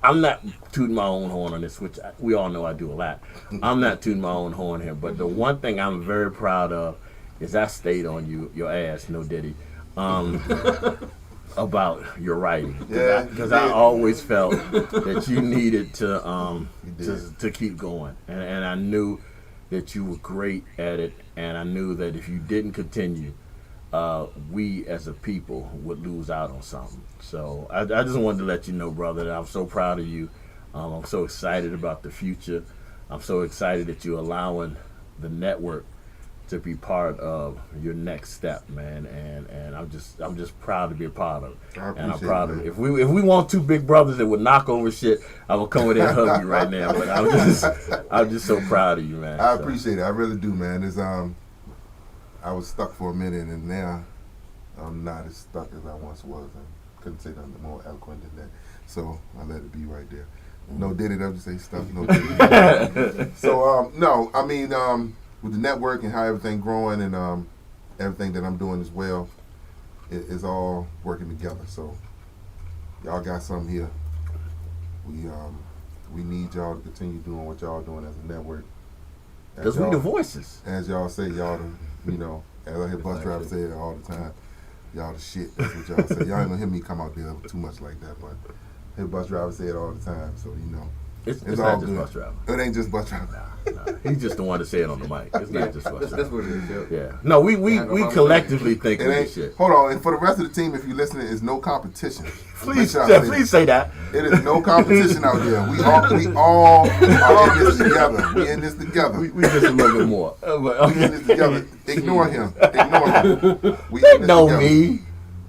I'm not tooting my own horn on this, which we all know I do a lot. I'm not tooting my own horn here, but the one thing I'm very proud of is I stayed on your ass, no diddy. about your writing. Yeah, Because you I did. always felt that you needed to did. to keep going, and I knew that you were great at it, and I knew that if you didn't continue, we as a people would lose out on something. So I just wanted to let you know, brother, that I'm so proud of you. I'm so excited about the future. I'm so excited that you're allowing the network to be part of your next step, man. And I'm just proud to be a part of it. I And I'm appreciate proud it, of man. it. If we want two big brothers that would knock over shit, I will come over there and hug you right now. But I'm just so proud of you, man. I So, appreciate it. I really do, man. It's I was stuck for a minute, and now I'm not as stuck as I once was. I couldn't say nothing more eloquent than that. So I let it be right there. No did it. I just say stuff. No did it. So no, I mean with the network and how everything growing and everything that I'm doing as well, it's all working together. So y'all got something here. We need y'all to continue doing what y'all doing as a network. because we the voices. As y'all say, y'all the, as I hear bus drivers say it all the time, y'all the shit. That's what y'all say. Y'all ain't gonna hear me come out there too much like that, but I hear bus drivers say it all the time. So It's it's not all just good. bus driver. It ain't just bus drivers. Nah, he's just the one to say it on the mic. It's not just bus That's driver. what it is. Yeah. No, we collectively think It we the ain't. shit. Hold on, and for the rest of the team, if you're listening, it's no competition. Please, Make sure I please say that. It is no competition out there. We all are in this together. We in this together. We just a little bit more. But, We in this together. Ignore him. We They in this know together. me.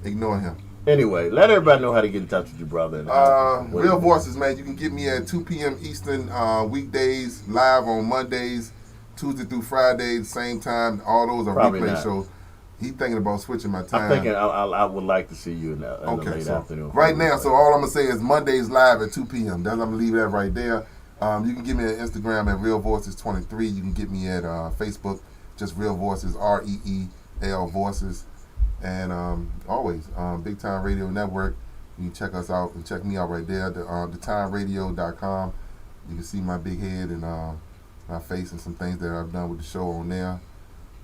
Ignore him. Anyway, let everybody know how to get in touch with you, brother. And, Real Voices, man. You can get me at 2 p.m. Eastern weekdays, live on Mondays, Tuesday through Friday, same time. All those are Probably replay not. shows. He's thinking about switching my time. I'm thinking I would like to see you in the late so afternoon. right now, so all I'm gonna say is Mondays live at 2 p.m. That's I'm gonna leave that right there. You can get me at Instagram at Real Voices 23. You can get me at Facebook, just Real Voices, REEL Voices, and always Big Time Radio Network. You can check us out and check me out right there. TheTimeRadio.com. You can see my big head and my face and some things that I've done with the show on there.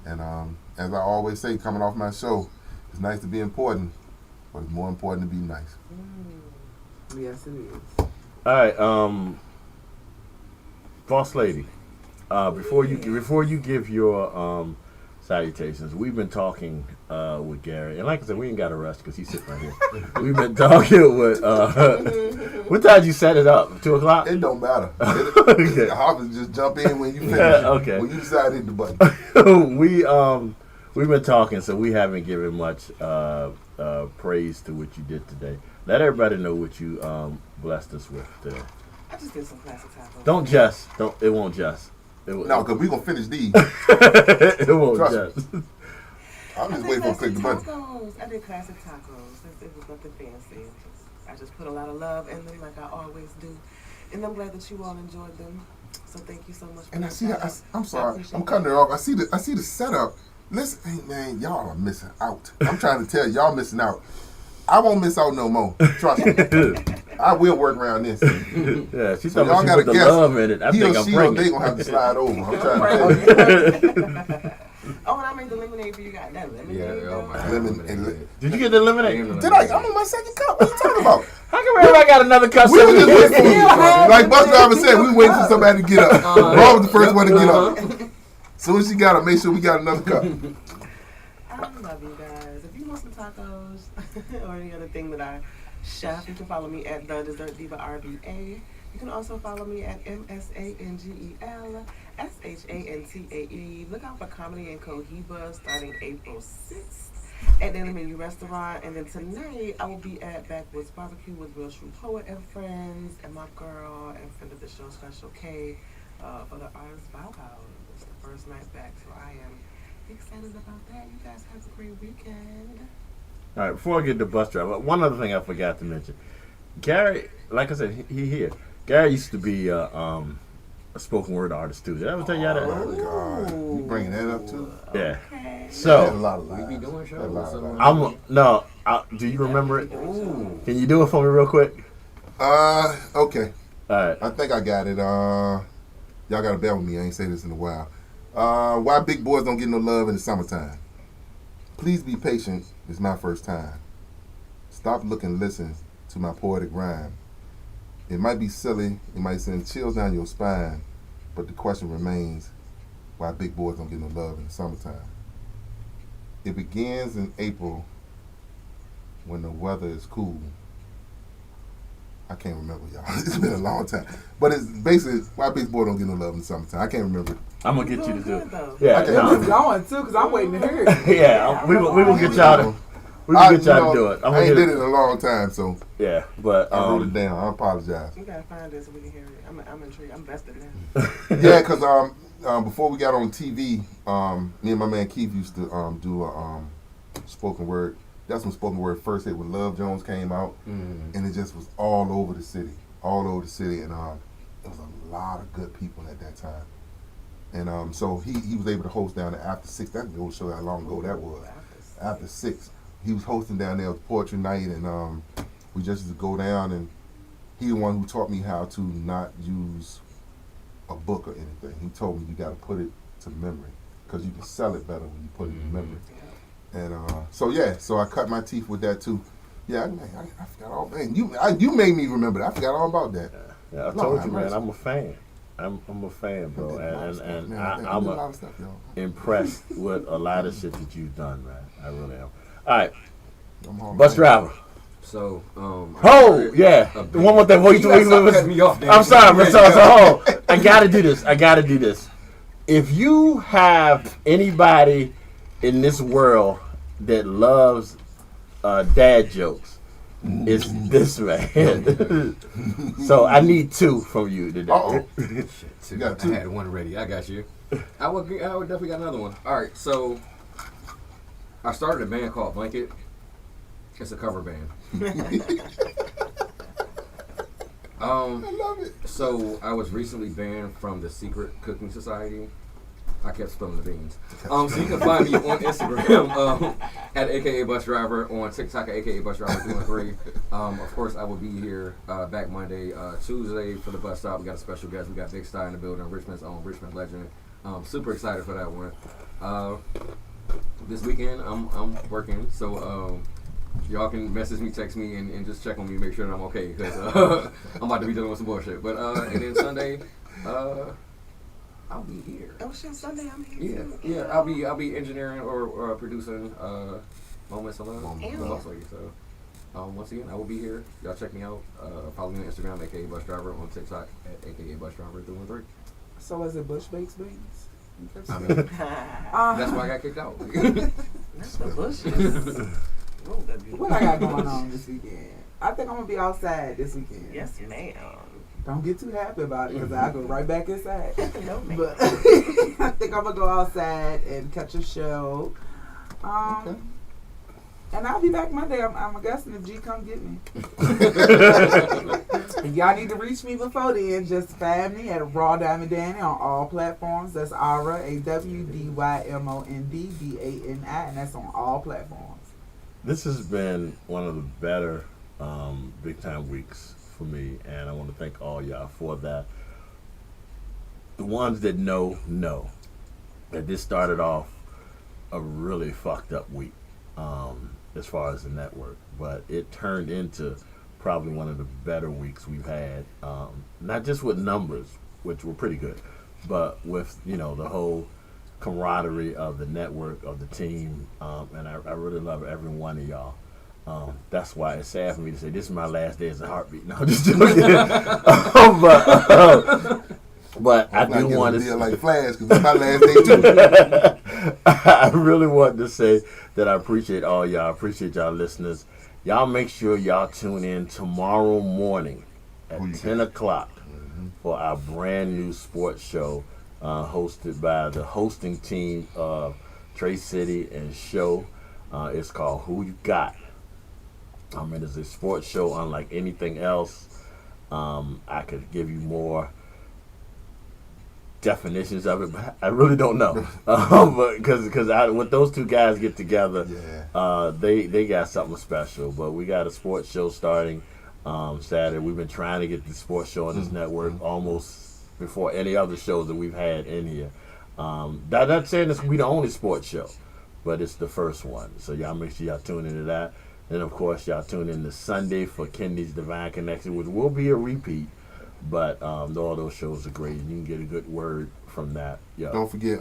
And as I always say, coming off my show, it's nice to be important, but it's more important to be nice. Yes, it is. All right, boss lady. Before you give your salutations, we've been talking with Gary, and like I said, we ain't got to rush because he's sitting right here. We've been talking with. What time did you set it up? 2:00. It don't matter. Okay. Harvey just jump in when you finish. Okay. When you decide to hit the button. We've been talking, so we haven't given much praise to what you did today. Let everybody know what you blessed us with today. I just did some classic tacos. Don't. It won't just. No, because we're going to finish these. It won't Trust just. I'm I just did waiting for him to click classic the button. tacos. I did classic tacos. It was nothing fancy. I just put a lot of love in them, like I always do. And I'm glad that you all enjoyed them. So thank you so much. For And I that. see that. I'm sorry. appreciate I'm it. cutting it off. I see the setup. Listen, hey, man, y'all are missing out. I'm trying to tell y'all missing out. I won't miss out no more. Trust me. I will work around this. Yeah, she So thought y'all she got put to the guess. love in it. I He think or I'm she or they pregnant. gonna have to slide over. I'm trying to tell you. Oh, and I made the lemonade for you guys. That lemonade. Yeah, though. oh my Lemon God. and Did you get the lemonade? Did I? I'm on my second cup. What are you talking about? How come everybody got another cup? We were just waiting for You have like bus driver lemonade. said, we waiting for somebody to get up. Ron was the first one to get up. Soon as she got up, make sure we got another cup. I love you guys. If you want some tacos or any other thing that I chef, you can follow me at the Dessert Diva RBA. You can also follow me at MSANGEL SHANTAE. Look out for Comedy and Cohiba starting April 6th at the Menu Restaurant. And then tonight I will be at Backwoods Barbecue with Real True Poet and friends and my girl and friend of the show, Special K, for the artist Bow Wow. It's the first night back, so I am excited about that. You guys have a great weekend. All right, before I get to bus driver, one other thing I forgot to mention. Gary, like I said, he here. Gary used to be a spoken word artist too. Did I ever tell y'all that? Oh God, you bringing that up too? Yeah. Okay. That's a So lot of We lies. be doing That's a shows. lot of so- lies. do you remember it? Ooh. Can you do it for me real quick? Okay. All right. I think I got it. Y'all gotta bear with me. I ain't say this in a while. Why big boys don't get no love in the summertime? Please be patient. It's my first time. Stop, look, and listen to my poetic rhyme. It might be silly, it might send chills down your spine, but the question remains, why big boys don't get no love in the summertime? It begins in April when the weather is cool. I can't remember, y'all. It's been a long time. But it's basically why big boys don't get no love in the summertime. I can't remember. I'm gonna get you to do Good, it. though. Yeah, Okay. no. I'm going too, because I'm waiting to hear it. Yeah, we will get y'all to. We will get y'all to do it. I'm I gonna ain't get did it in a long time, so Yeah, but I wrote it down. I apologize. We gotta find this so we can hear it. I'm intrigued. I'm vested now. Yeah, because before we got on TV, me and my man Keith used to do a spoken word. That's when spoken word first hit when Love Jones came out, and it just was all over the city, and there was a lot of good people at that time. And so he was able to host down there after 6. That goes to show how long ago that was. After 6, he was hosting down there with poetry night, and we just used to go down, and he the one who taught me how to not use a book or anything. He told me you got to put it to memory because you can sell it better when you put it to memory. And so I cut my teeth with that too. Yeah, I forgot all. Man, you made me remember that. I forgot all about that. Yeah, I told you, man. I'm a fan. I'm a fan, bro, and I'm impressed with a lot of shit that you've done, man. I really am. All right, bus driver. So, Yeah. One more thing. You gotta stop cutting me off, Dan. I'm sorry. So, I gotta do this. If you have anybody in this world that loves dad jokes, it's this man. So I need 2 from you today. Shit, I had one ready. I got you. I would definitely got another one. All right, so I started a band called Blanket. It's a cover band. I love it. So I was recently banned from the Secret Cooking Society. I kept spilling the beans. So you can find me on Instagram at AKA Bus Driver, on TikTok at AKA Bus Driver 213. Of course, I will be here back Monday, Tuesday for the bus stop. We got a special guest. We got Big Sty in the building, Richmond's own Richmond legend. Super excited for that one. This weekend I'm working, so y'all can message me, text me, and just check on me, make sure that I'm okay, because I'm about to be dealing with some bullshit. But and then Sunday, I'll be here. Oh shit, Sunday I'm here too. Yeah. I'll be engineering or producing Moments Alone. So once again, I will be here. Y'all check me out. Follow me on Instagram, aka Bus Driver, on TikTok at aka Bus Driver 313. So is it Bush Bakes Beans? I mean, that's why I got kicked out. That's the bushes. What I got going on this weekend? I think I'm gonna be outside this weekend. Yes, ma'am. Don't get too happy about it because I'll go right back inside. No, ma'am. But I think I'm gonna go outside and catch a show. Okay. And I'll be back Monday. I'm guessing if G come get me. If y'all need to reach me before then, just find me at Raw Diamond Danny on all platforms. That's Aura, AWDYMONDDANI, and that's on all platforms. This has been one of the better big time weeks for me, and I want to thank all y'all for that. The ones that know that this started off a really fucked up week as far as the network, but it turned into probably one of the better weeks we've had, not just with numbers, which were pretty good, but with the whole camaraderie of the network, of the team, and I really love every one of y'all. That's why it's sad for me to say this is my last day as a heartbeat. No, I'm just joking. But I do want to feel like Flash because it's my last day too. I really want to say that I appreciate all y'all. I appreciate y'all listeners. Y'all make sure y'all tune in tomorrow morning at 10 o'clock for our brand new sports show hosted by the hosting team of Trey City and Show. It's called Who You Got. It is a sports show unlike anything else. I could give you more definitions of it, but I really don't know. But because when those two guys get together, they got something special. But we got a sports show starting Saturday. We've been trying to get the sports show on this network almost before any other shows that we've had in here. Not saying this will be the only sports show, but it's the first one. So y'all make sure y'all tune into that. And of course, y'all tune in this Sunday for Kendi's Divine Connection, which will be a repeat. But all those shows are great, and you can get a good word from that. Yeah. Don't forget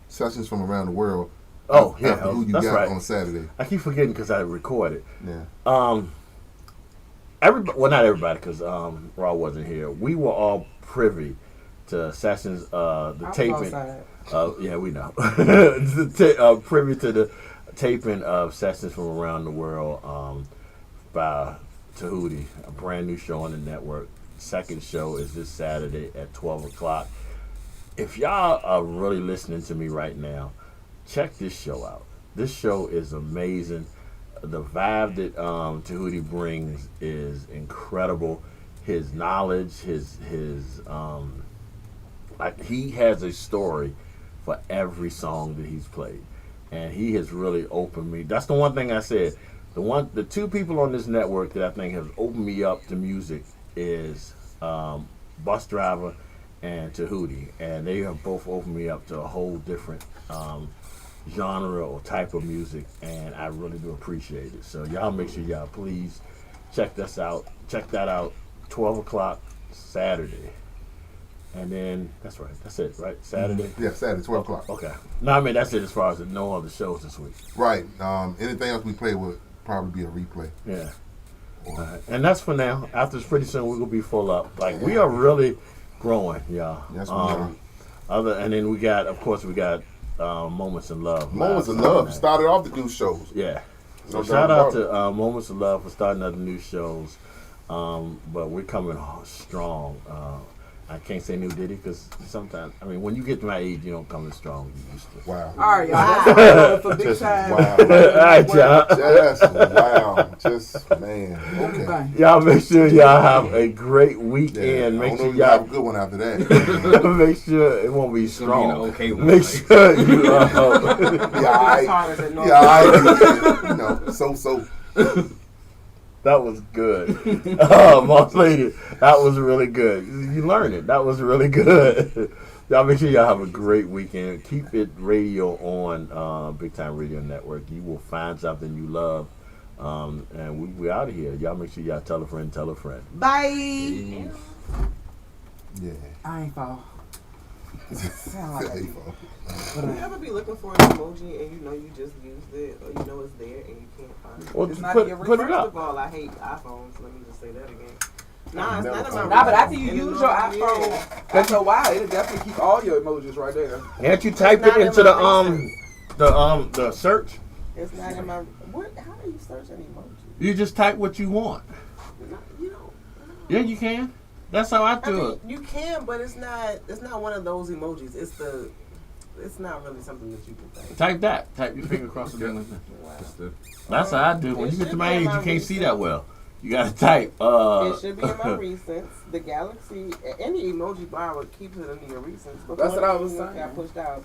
Sessions from Around the World. Oh, yeah. After Who You That's Got right. on Saturday. I keep forgetting because I recorded. Yeah. Everybody, well, not everybody, because Raw wasn't here. We were all privy to Sessions, the taping. Yeah, we know. Privy to the taping of Sessions from Around the World by Tahuti, a brand new show on the network. Second show is this Saturday at 12 o'clock. If y'all are really listening to me right now, check this show out. This show is amazing. The vibe that Tahuti brings is incredible. His knowledge, like he has a story for every song that he's played, and he has really opened me. That's the one thing I said. The two people on this network that I think have opened me up to music is Bus Driver and Tahuti, and they have both opened me up to a whole different genre or type of music, and I really do appreciate it. So y'all make sure y'all please check that out 12 o'clock Saturday. And then that's right, that's it, right? Saturday? Yeah, Saturday, 12 o'clock. Okay. No, I mean that's it as far as no other shows this week. Right. Anything else we play would probably be a replay. Yeah. Right. And that's for now. After pretty soon we're gonna be full up. Like we are really growing, y'all. Yes, we are. And then we got Moments in Love. Moments of Love started off the new shows. Yeah. So No shout doubt out about to Moments of Love for starting other new shows. But we're coming strong. I can't say new Diddy because sometimes, I mean, when you get to my age, you don't come as strong as you used to. Wow. All right, y'all. That's for big Just time. wow. All right, y'all. Just wow. Just man. Okay. Okay. Y'all make sure y'all have a great weekend. Yeah, Make I sure don't know if you have a y'all good one after that. make sure it won't be It's gonna be an strong. okay one, Make like. sure you Yeah, I, you know, so. that was good. Boss lady, that was really good. You learned it. That was really good. Y'all make sure y'all have a great weekend. Keep it radio on Big Time Radio Network. You will find something you love. And we out of here. Y'all make sure y'all tell a friend, tell a friend. Bye. Yeah. I ain't fall. Sound like I do. You ever be looking for an emoji and you know you just used it, or you know it's there and you can't find it? Well, It's not put your it First up. of all, I hate iPhones. Let me just say that again. Nah, it's never not in my found Nah, but after you recent. use And your yeah. iPhone after a while, it'll definitely keep all your emojis right there. Can't you type It's it not into in my the search? It's not in my. What? How do you search an emoji? You just type what you want. No, you don't. Yeah, you can. That's how I I do mean, it. you can, but it's not one of those emojis. It's not really something that you can think. Type that. Type your finger across the thing. Wow. That's how I do. When It you get to should my be in age, my you can't see recent. that well. You gotta type. It should be in my recents. The Galaxy, any emoji bar would keep it in your recents. But That's what I was got saying. pushed out.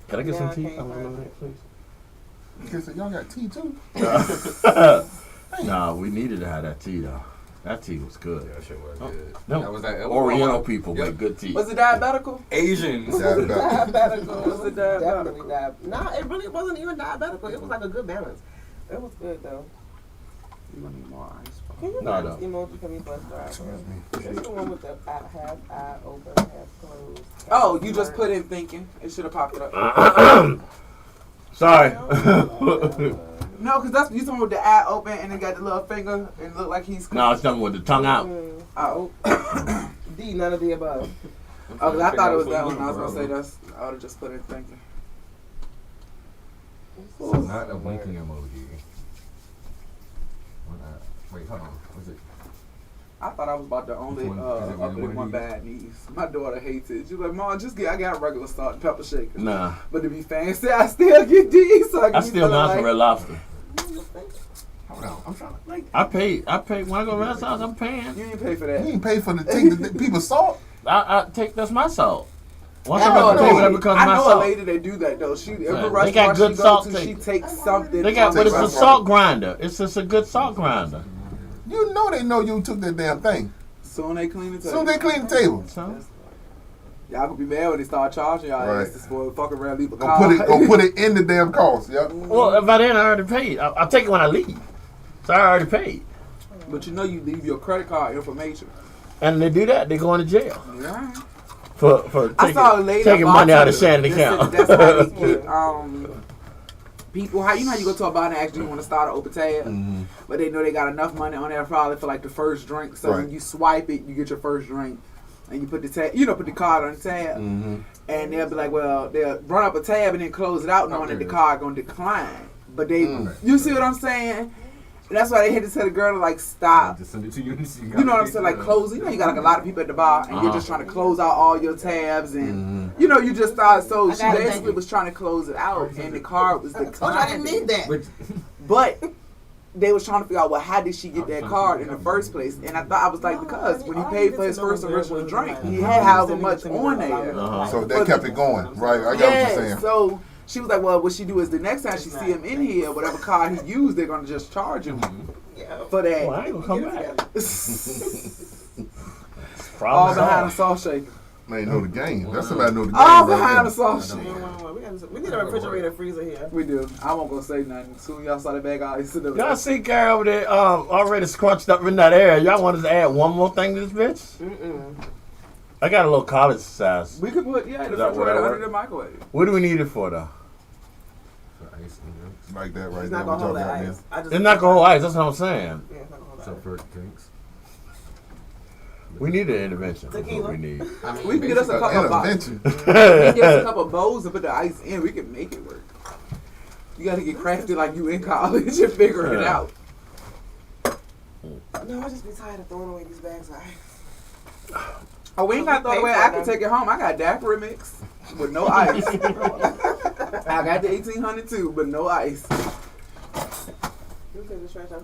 Can I get some Yeah, I tea? can't I'm find gonna it. please. Okay, so y'all got tea too? Nah, we needed to have that tea though. That tea was good. Yeah, that shit was Oh, good. no. That was that Oriental people Yep. make good tea. Was it diabetical? Asians. Diabetical. Was it diabetical? Definitely diabetical. No, it really wasn't even diabetical. It was like a good balance. It was good though. You need more ice. Can you No, not no. emoji for me, Bus Driver? Excuse me. It's the one with the half eye open, half closed. Oh, you just put in thinking. It should have popped it up. Sorry. No, because that's you talking with the eye open and it got the little finger and it look like he's. No, it's something with the tongue out. Oh. D, none of the above. Oh, 'cause I thought it was that one. I was gonna say that's. I would have just put in thinking. So not a blinking emoji. What, wait, hold on. Was it? I thought I was about the only Which one? Is it up one of one these? bad niece. My daughter hates it. She's like, Mom, just get. I got regular salt and pepper shaker. Nah, But to be fancy, I still get these. So I, I can still got some like, Red Lobster. Hold on. I'm trying to like. I paid when I go to Red House. I'm paying. You didn't pay for You that. ain't pay for the take the people's salt. I take that's my salt. Once I I know, have to pay whatever I becomes my know a salt. lady that do that though. She every Yeah, they restaurant got good she go salt to, take- she takes something. They got, from but it's the a restaurant. salt grinder. It's just a good salt grinder. You know they know you took that damn thing. Soon they clean it. Soon they clean the table. So Y'all gonna be mad when they start charging y'all. Right. This is for fucking around, leave a Go car. put it in the damn cost. Yep. Well, by then I already paid. I'll take it when I leave. So I already paid. But you know you leave your credit card information. And they do that, they go into jail Yeah. for I saw a lady taking money out of bartender Shannon's that account. said That's how they get people. How you go to a bar and actually want to start an open tab, but they know they got enough money on there probably for like the first drink. So Right. when you swipe it, you get your first drink, and you put the tab, put the card on the tab, and they'll be like, well, they'll run up a tab and then close it out, knowing that the card gonna decline. But they, you see what I'm saying? And that's why they had to tell the girl to like stop. Just send it to you. You know what I'm saying? Like close. You know you got like a lot of people at the bar, and you're just trying to close out all your tabs, and you just start. So she basically was trying to close it out, and the card was declining. I didn't need that. But they was trying to figure out, well, how did she get that card in the first place? And I was like, because when he paid for his first original drink, he had however much on there. So that kept it going. Right. I got what you're saying. So she was like, well, what she do is the next time she see him in here, whatever card he used, they're gonna just charge him for that. Well, I ain't gonna come back. All behind a salt shaker. Man, know the game. That's somebody know the game. All right behind there. a salt shaker. We need a refrigerator freezer here. We do. I won't go say nothing. Soon y'all saw the bag out. Y'all see Gary over there already scrunched up in that area. Y'all want us to add one more thing to this bitch? I got a little college size. We could put the Does that refrigerator work? under the microwave. What do we need it for though? Like that right It's there. not We're gonna hold talking that about ice. now. It's not gonna hold ice. That's what I'm saying. Yeah, it's not gonna hold So that for drinks. We need an intervention. That's what Tequila. we need. We can get us a couple of Intervention. We can get us a couple of bowls and put the ice in. We can make it work. You gotta get crafty like you in college and figure it out. No, I just be tired of throwing away these bags of ice. Oh, we ain't got to throw it away. I can take it home. I got daiquiri mix with no ice. I got the 1800 too, but no ice.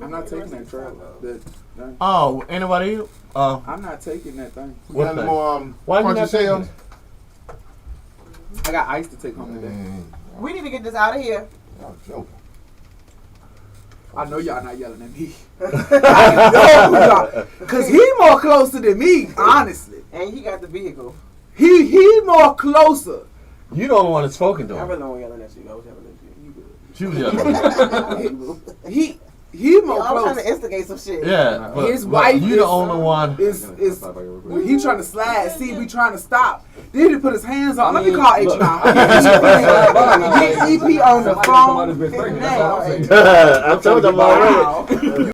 I'm not taking that trail. Oh, anybody? I'm not taking that thing. We got thing? more Why you crunchy not taking shells. I got ice to take home today. Man, We need to get this out of here. y'all joking. I know y'all not yelling at me. I know y'all, cause he more closer than me, honestly. And he got the vehicle. He more closer. You the only one that's spoken to I him. really don't yelling at you. I was yelling at you. She was yelling. He more I'm trying to close. instigate some shit. Yeah, but, His wife you the only one. Is he trying to slide? See, we trying to stop. Then he put his hands on. Let me call H now. Get EP on the phone. I told them already.